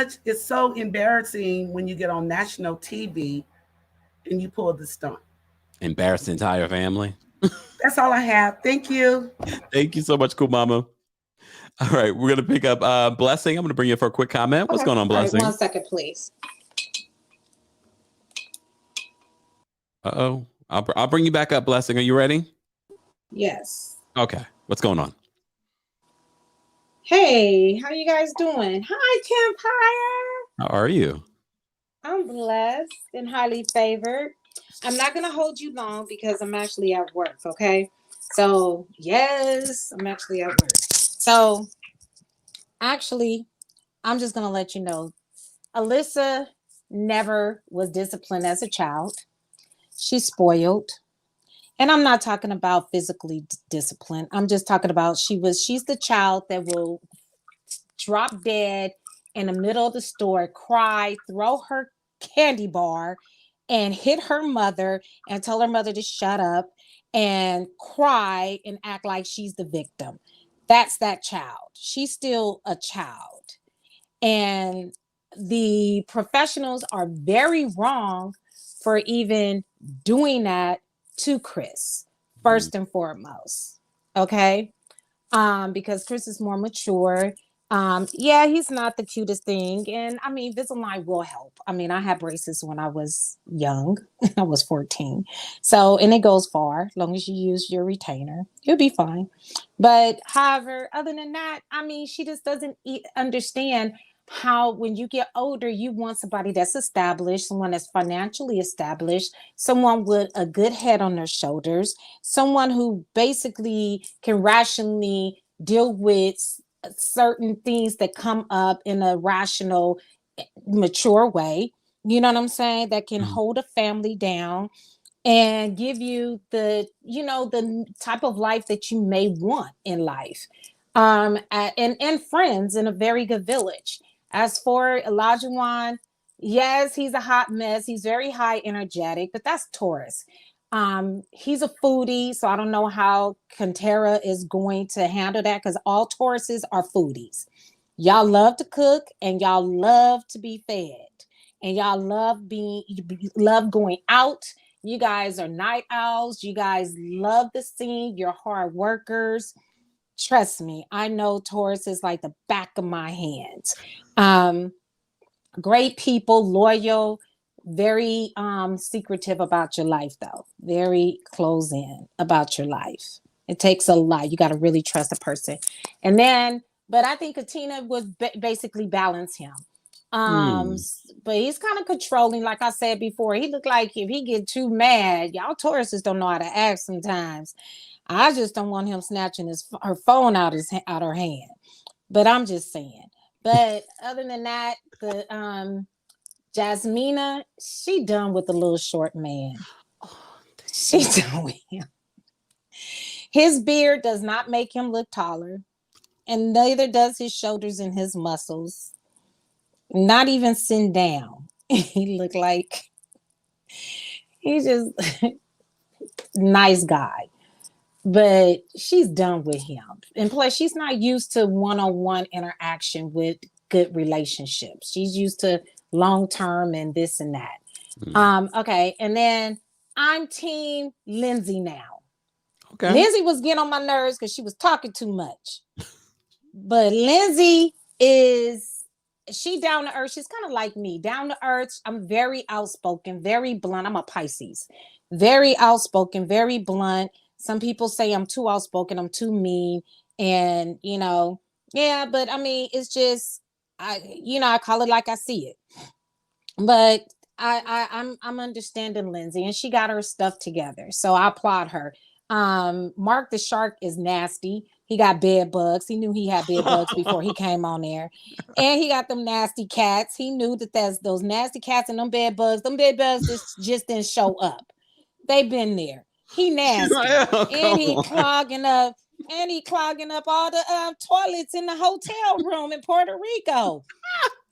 so embarrassing when you get on national TV and you pull the stunt. Embarrass the entire family. That's all I have. Thank you. Thank you so much, Cool Mama. All right, we're going to pick up Blessing. I'm going to bring you for a quick comment. What's going on, Blessing? Right, 1 second, please. Uh-oh. I'll bring you back up, Blessing. Are you ready? Yes. Okay. What's going on? Hey, how you guys doing? Hi, Kempire. How are you? I'm blessed and highly favored. I'm not going to hold you long because I'm actually at work, okay? So, yes, I'm actually at work. So, actually, I'm just going to let you know, Alyssa never was disciplined as a child. She's spoiled. And I'm not talking about physically disciplined. I'm just talking about she's the child that will drop dead in the middle of the store, cry, throw her candy bar, and hit her mother and tell her mother to shut up and cry and act like she's the victim. That's that child. She's still a child. And the professionals are very wrong for even doing that to Chris, first and foremost. Okay. Because Chris is more mature. Yeah, he's not the cutest thing. And I mean, Invisalign will help. I mean, I had braces when I was young. I was 14. So, and it goes far, as long as you use your retainer, you'll be fine. But however, other than that, I mean, she just doesn't understand how when you get older, you want somebody that's established, someone that's financially established, someone with a good head on their shoulders, someone who basically can rationally deal with certain things that come up in a rational, mature way. You know what I'm saying? That can hold a family down and give you the, you know, the type of life that you may want in life. And friends in a very good village. As for Olajuwon, yes, he's a hot mess. He's very high energetic, but that's Taurus. He's a foodie, so I don't know how Kempire is going to handle that because all Tauruses are foodies. Y'all love to cook and y'all love to be fed, and y'all love going out. You guys are night owls. You guys love the scene. You're hard workers. Trust me, I know Taurus is like the back of my hands. Great people, loyal, very secretive about your life, though. Very close in about your life. It takes a lot. You got to really trust a person. And then, but I think Katina would basically balance him. But he's kind of controlling, like I said before. He looked like if he get too mad, y'all Tauruses don't know how to act sometimes. I just don't want him snatching her phone out her hand. But I'm just saying. But other than that, the Jasmina, she done with the little short man. She done with him. His beard does not make him look taller, and neither does his shoulders and his muscles. Not even sitting down. He looked like he's just nice guy. But she's done with him. And plus, she's not used to one-on-one interaction with good relationships. She's used to long-term and this and that. Okay. And then I'm team Lindsay now. Okay. Lindsay was getting on my nerves because she was talking too much. But Lindsay she down to earth. She's kind of like me. Down to earth. I'm very outspoken, very blunt. I'm a Pisces. Very outspoken, very blunt. Some people say I'm too outspoken, I'm too mean. And, you know, yeah, but I mean, it's just, I call it like I see it. But I'm understanding Lindsay, and she got her stuff together. So I applaud her. Mark the Shark is nasty. He got bed bugs. He knew he had bed bugs before he came on there. And he got them nasty cats. He knew that there's those nasty cats and them bed bugs just didn't show up. They've been there. He nasty. And he clogging up all the toilets in the hotel room in Puerto Rico.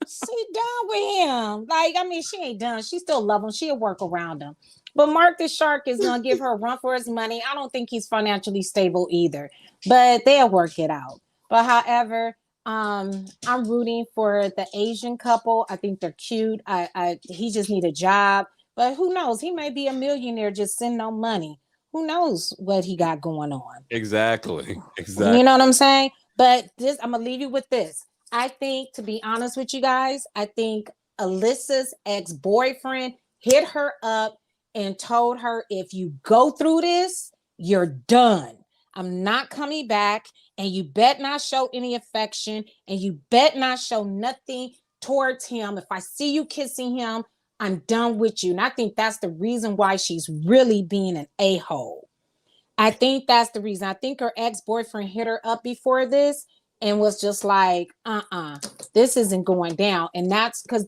She done with him. Like, I mean, she ain't done. She still love him. She'll work around him. But Mark the Shark is gonna give her a run for his money. I don't think he's financially stable either, but they'll work it out. But however, I'm rooting for the Asian couple. I think they're cute. He just need a job, but who knows? He may be a millionaire just sending no money. Who knows what he got going on? Exactly. You know what I'm saying? But I'm gonna leave you with this. I think, to be honest with you guys, I think Alyssa's ex-boyfriend hit her up and told her, if you go through this, you're done. I'm not coming back, and you bet not show any affection, and you bet not show nothing towards him. If I see you kissing him, I'm done with you. And I think that's the reason why she's really being an a-hole. I think that's the reason. I think her ex-boyfriend hit her up before this and was just like, this isn't going down. And that's because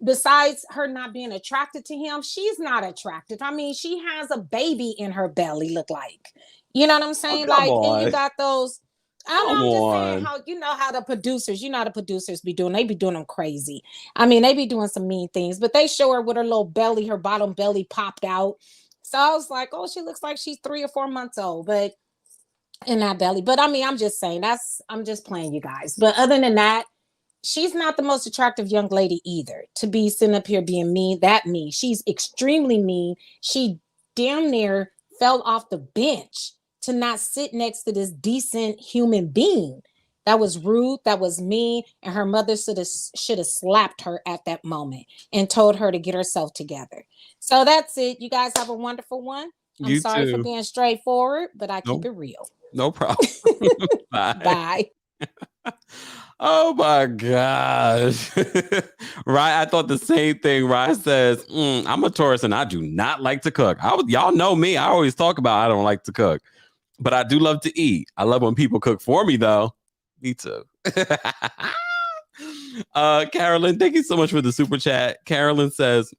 besides her not being attracted to him, she's not attracted. I mean, she has a baby in her belly, look like. You know what I'm saying? And you got those. I'm just saying how, how the producers be doing. They be doing them crazy. I mean, they be doing some mean things, but they show her with her little belly, her bottom belly popped out. So I was like, oh, she looks like she's 3 or 4 months old, but in that belly. But I mean, I'm just saying I'm just playing, you guys. But other than that, she's not the most attractive young lady either to be sitting up here being mean. She's extremely mean. She damn near fell off the bench to not sit next to this decent human being. That was rude. That was mean. And her mother should have slapped her at that moment and told her to get herself together. So that's it. You guys have a wonderful one. I'm sorry for being straightforward, but I keep it real. No problem. Bye. Oh my gosh. Right. I thought the same thing. Ryan says, I'm a Taurus and I do not like to cook. Y'all know me. I always talk about I don't like to cook, but I do love to eat. I love when people cook for me though. Me too. Carolyn, thank you so much for the super chat. Carolyn says,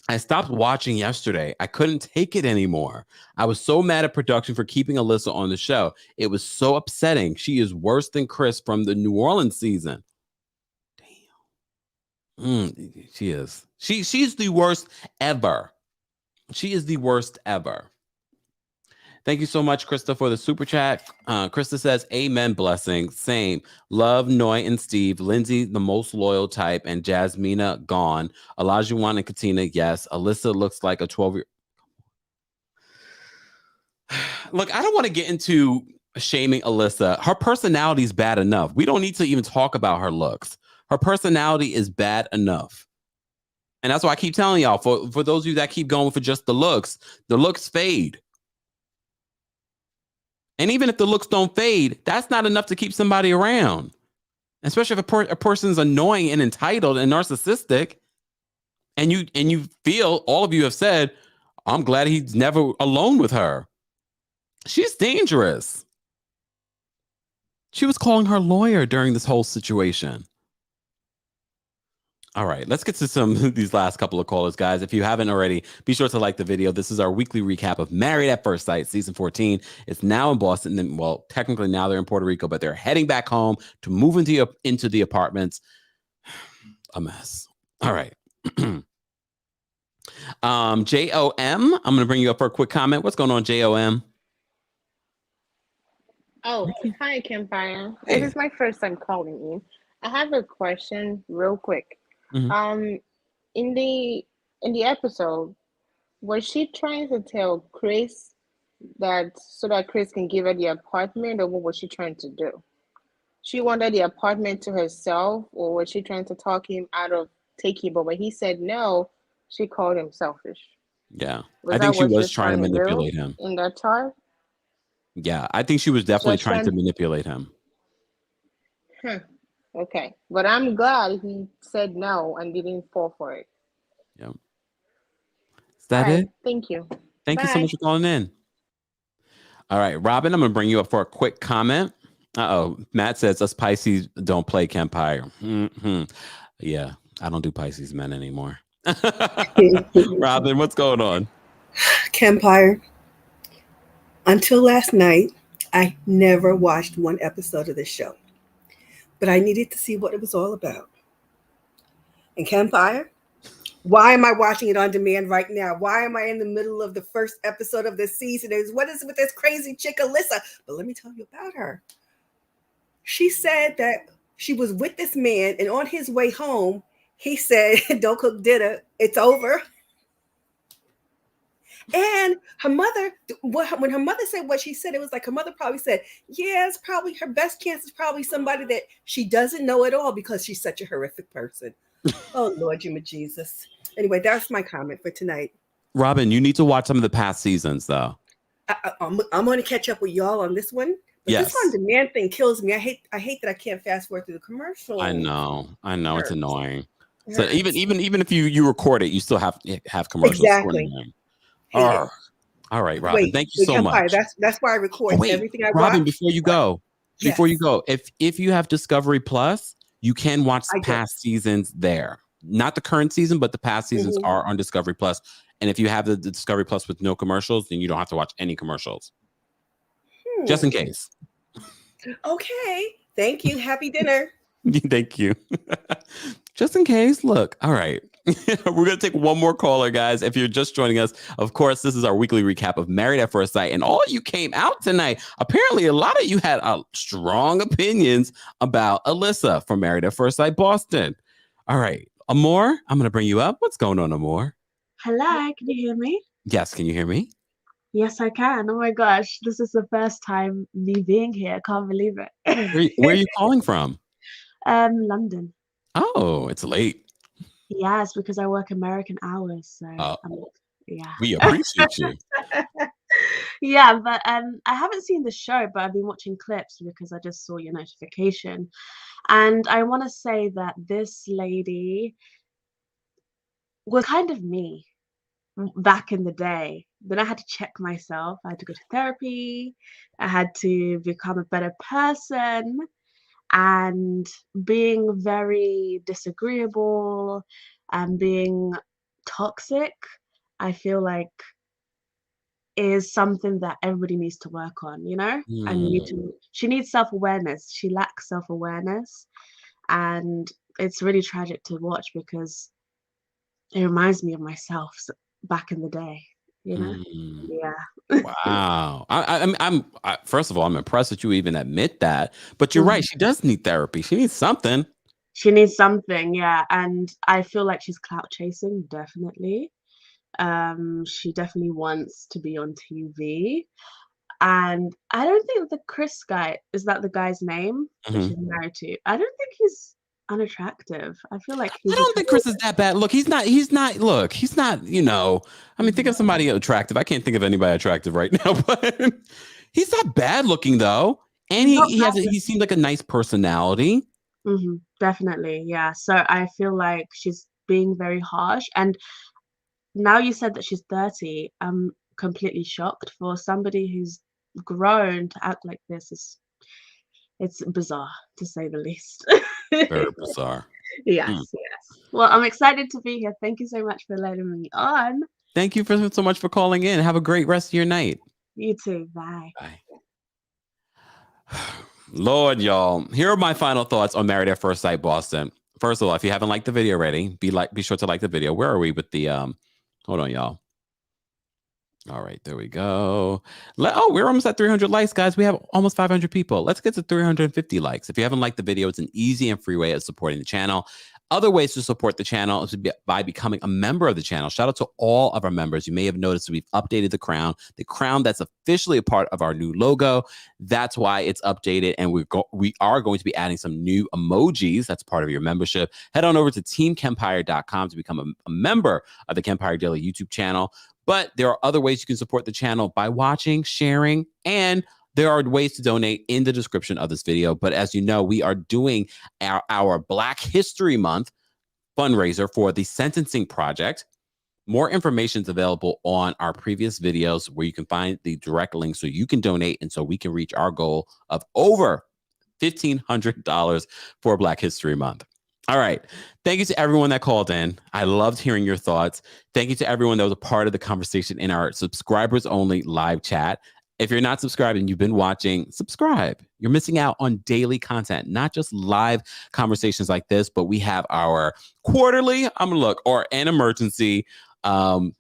I stopped watching yesterday. I couldn't take it anymore. I was so mad at production for keeping Alyssa on the show. It was so upsetting. She is worse than Chris from the New Orleans season. Damn. She is. She's the worst ever. She is the worst ever. Thank you so much, Krista, for the super chat. Krista says, amen, blessings. Same. Love, Noy, and Steve. Lindsay, the most loyal type. And Jasmina, gone. Olajuwon and Katina, yes. Alyssa looks like a 12-year... Look, I don't want to get into shaming Alyssa. Her personality is bad enough. We don't need to even talk about her looks. Her personality is bad enough. And that's why I keep telling y'all, for those of you that keep going for just the looks fade. And even if the looks don't fade, that's not enough to keep somebody around. Especially if a person's annoying and entitled and narcissistic. And you feel, all of you have said, I'm glad he's never alone with her. She's dangerous. She was calling her lawyer during this whole situation. All right, let's get to some of these last couple of callers, guys. If you haven't already, be sure to like the video. This is our weekly recap of Married at First Sight, season 14. It's now in Boston. And, well, technically now they're in Puerto Rico, but they're heading back home to move into the apartments. A mess. All right. JOM, I'm going to bring you up for a quick comment. What's going on, JOM? Oh, hi, Kempire. Hey. This is my first time calling you. I have a question real quick. Mm-hmm. In the episode, was she trying to tell Chris that so that Chris can give her the apartment, or what was she trying to do? She wanted the apartment to herself, or was she trying to talk him out of taking? But when he said no, she called him selfish. Yeah, Was I that think she what was she's trying to do manipulate him. in that chart? Yeah, I think she was definitely Just trying to manipulate him. Okay, but I'm glad he said no and didn't fall for it. Yeah. Is that All right, it? thank you. Thank you so much for calling in. All right, Robin, I'm going to bring you up for a quick comment. Matt says, us Pisces don't play Kempire. Mm-hmm. Yeah, I don't do Pisces men anymore. Robin, what's going on? Kempire. Until last night, I never watched one episode of this show, but I needed to see what it was all about. And Kempire, why am I watching it on demand right now? Why am I in the middle of the first episode of this season? What is it with this crazy chick, Alyssa? But let me tell you about her. She said that she was with this man, and on his way home, he said, don't cook dinner. It's over. And her mother, when her mother said what she said, it was like her mother probably said, yeah, it's probably her best chance is probably somebody that she doesn't know at all because she's such a horrific person. Oh, Lord, Jesus. Anyway, that's my comment for tonight. Robin, you need to watch some of the past seasons, though. I'm going to catch up with y'all on this one. But Yes. This on-demand thing kills me. I hate that I can't fast forward through the commercial. I know. It's annoying. It So hurts. even if you record it, you still have commercials. Exactly. All right, Robin. Thank you so much. That's why I record everything I watch. Robin, before you go, if you have Discovery Plus, you can watch the past seasons there. Not the current season, but the past seasons are on Discovery Plus. And if you have the Discovery Plus with no commercials, then you don't have to watch any commercials. Just in case. Okay. Thank you. Happy dinner. Thank you. Just in case. Look. All right. We're going to take one more caller, guys. If you're just joining us, of course, this is our weekly recap of Married at First Sight. And all of you came out tonight. Apparently, a lot of you had strong opinions about Alyssa from Married at First Sight Boston. All right. Amor, I'm going to bring you up. What's going on, Amor? Hello, can you hear me? Yes. Can you hear me? Yes, I can. Oh my gosh, this is the first time me being here. I can't believe it. Where are you calling from? London. Oh, it's late. Yes, because I work American hours, so Uh, yeah. we appreciate you. Yeah, but I haven't seen the show, but I've been watching clips because I just saw your notification. And I want to say that this lady was kind of me back in the day. Then I had to check myself. I had to go to therapy. I had to become a better person. And being very disagreeable and being toxic, I feel like is something that everybody needs to work on, you know? And she needs self-awareness. She lacks self-awareness. And it's really tragic to watch because it reminds me of myself back in the day, you know? Mm. Yeah. Wow. First of all, I'm impressed that you even admit that. But you're right. She does need therapy. She needs something. She needs something, yeah. And I feel like she's clout chasing, definitely. She definitely wants to be on TV. And I don't think the Chris guy, is that the guy's name that she's married to? I don't think he's unattractive. I feel like I don't think Chris is that bad. Look, he's not, you know, I mean, think of somebody attractive. I can't think of anybody attractive right now, but he's not bad looking though. And he seems like a nice personality. Definitely, yeah. So I feel like she's being very harsh. And now you said that she's 30, I'm completely shocked. For somebody who's grown to act like this it's bizarre to say the least. Very bizarre. Yes. Well, I'm excited to be here. Thank you so much for letting me on. Thank you so much for calling in. Have a great rest of your night. You too. Bye. Lord, y'all. Here are my final thoughts on Married at First Sight Boston. First of all, if you haven't liked the video already, be sure to like the video. Where are we with the hold on, y'all. All right, there we go. We're almost at 300 likes, guys. We have almost 500 people. Let's get to 350 likes. If you haven't liked the video, it's an easy and free way of supporting the channel. Other ways to support the channel is by becoming a member of the channel. Shout out to all of our members. You may have noticed we've updated the crown that's officially a part of our new logo. That's why it's updated. And we are going to be adding some new emojis. That's part of your membership. Head on over to TheKempire.com to become a member of the Kempire Daily YouTube channel. But there are other ways you can support the channel by watching, sharing, and there are ways to donate in the description of this video. But as you know, we are doing our Black History Month fundraiser for the Sentencing Project. More information is available on our previous videos where you can find the direct link so you can donate and so we can reach our goal of over $1,500 for Black History Month. All right. Thank you to everyone that called in. I loved hearing your thoughts. Thank you to everyone that was a part of the conversation in our subscribers only live chat. If you're not subscribed and you've been watching, subscribe. You're missing out on daily content, not just live conversations like this, but we have our quarterly, or an emergency, town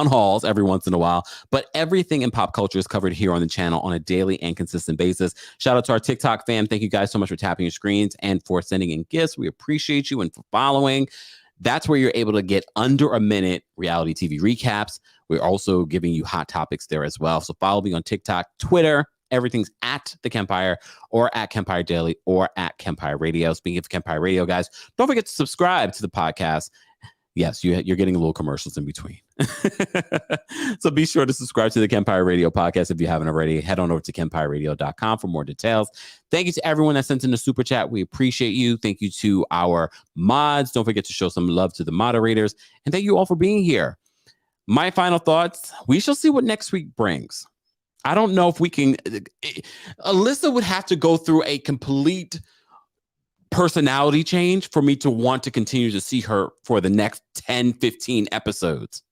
halls every once in a while, but everything in pop culture is covered here on the channel on a daily and consistent basis. Shout out to our TikTok fam. Thank you guys so much for tapping your screens and for sending in gifts. We appreciate you and for following. That's where you're able to get under a minute reality TV recaps. We're also giving you hot topics there as well. So follow me on TikTok, Twitter. Everything's at TheKempire or at Kempire Daily or at Kempire Radio. Speaking of Kempire Radio, guys, don't forget to subscribe to the podcast. Yes, you're getting a little commercials in between. So be sure to subscribe to the Kempire Radio podcast if you haven't already. Head on over to KempireRadio.com for more details. Thank you to everyone that sent in the super chat. We appreciate you. Thank you to our mods. Don't forget to show some love to the moderators. And thank you all for being here. My final thoughts, we shall see what next week brings. I don't know if we can. Alyssa would have to go through a complete personality change for me to want to continue to see her for the next 10, 15 episodes.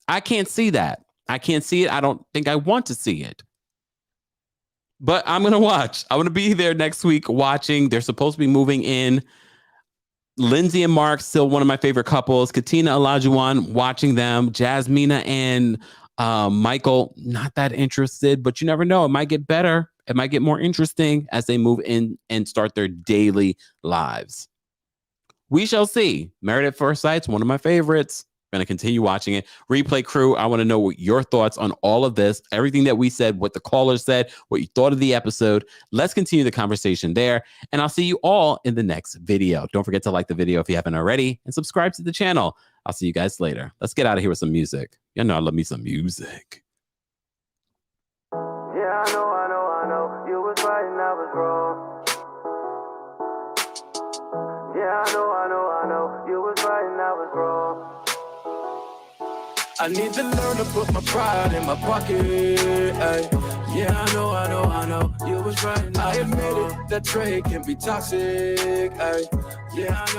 I can't see that. I can't see it. I don't think I want to see it. But I'm going to watch. I'm going to be there next week watching. They're supposed to be moving in. Lindsay and Mark, still one of my favorite couples. Katina and Olajuwon, watching them. Jasmina and Michael, not that interested, but you never know. It might get better. It might get more interesting as they move in and start their daily lives. We shall see. Married at First Sight's one of my favorites. going to continue watching it. Replay crew, I want to know what your thoughts on all of this, everything that we said, what the callers said, what you thought of the episode. Let's continue the conversation there. And I'll see you all in the next video. Don't forget to like the video if you haven't already and subscribe to the channel. I'll see you guys later. Let's get out of here with some music. You know I love me some music. Yeah, I know. You was right and I was wrong. Yeah, I know. You was right and I was wrong. I need to learn to put my pride in my pocket. Ay. Yeah, I know. You was right and I admit it. That trade can be toxic. Ay. Yeah, I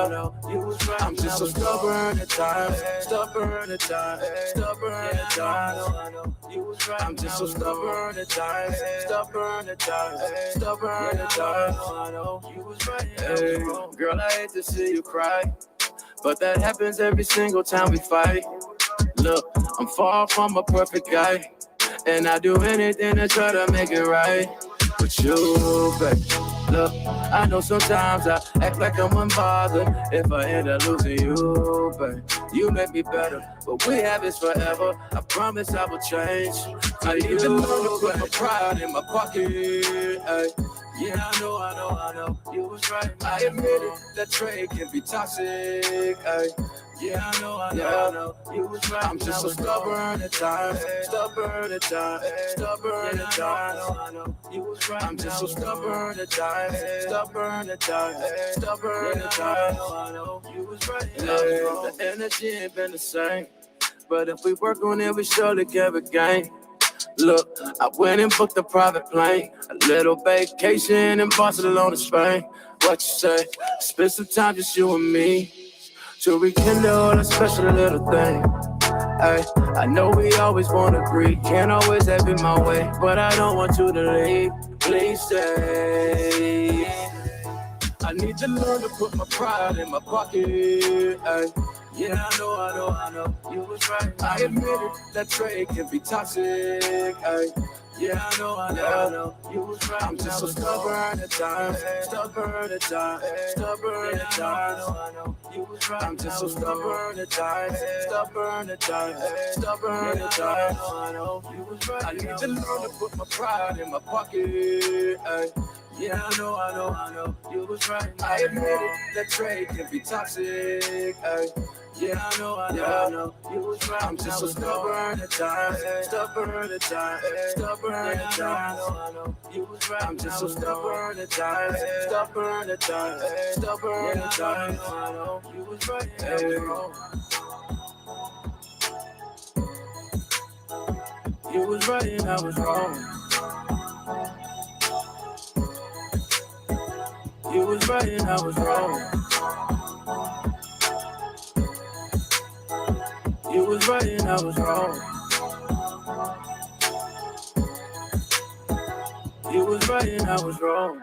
know. You was right. I'm just so stubborn at times. I know. You was right. I'm just so stubborn at times. I know. You was right. Hey, girl, I hate to see you cry, but that happens every single time we fight. Look, I'm far from a perfect guy, and I do anything to try to make it right. But you, babe, look, I know sometimes I act like I'm unbothered. If I end up losing you, babe, you make me better. But we have this forever. I promise I will change. I need to learn to put my pride in my pocket. Ay. Yeah, I know. You was right. I admit it. That trade can be toxic. Ay. Yeah, I know. You was right. I'm just so stubborn at times. I know. You was right. I'm just so stubborn at times. I know. You was right. The energy ain't been the same, but if we work on it, we surely can regain. Look, I went and booked a private plane, a little vacation in Barcelona, Spain. What you say? Spend some time just you and me to rekindle a special little thing. Ay, I know we always want to agree, can't always have it my way, but I don't want you to leave. Please stay. I need to learn to put my pride in my pocket. Ay. Yeah, I know. You was right. I admit it. That trade can be toxic. Ay. Yeah, I know. You was right. I'm just so stubborn at times. I know. You was right. I'm just so stubborn at times. I know. You was right. I need to learn to put my pride in my pocket. Ay. Yeah, I know. You was right. I admit it. That trade can be toxic. Ay. Yeah, I know. You was right. I'm just so stubborn at times. I know. You was right. I'm just so stubborn at times. I know. You was right. Hey. You was right and I was wrong. You was right and I was wrong. You was right and I was wrong. You was right and I was wrong.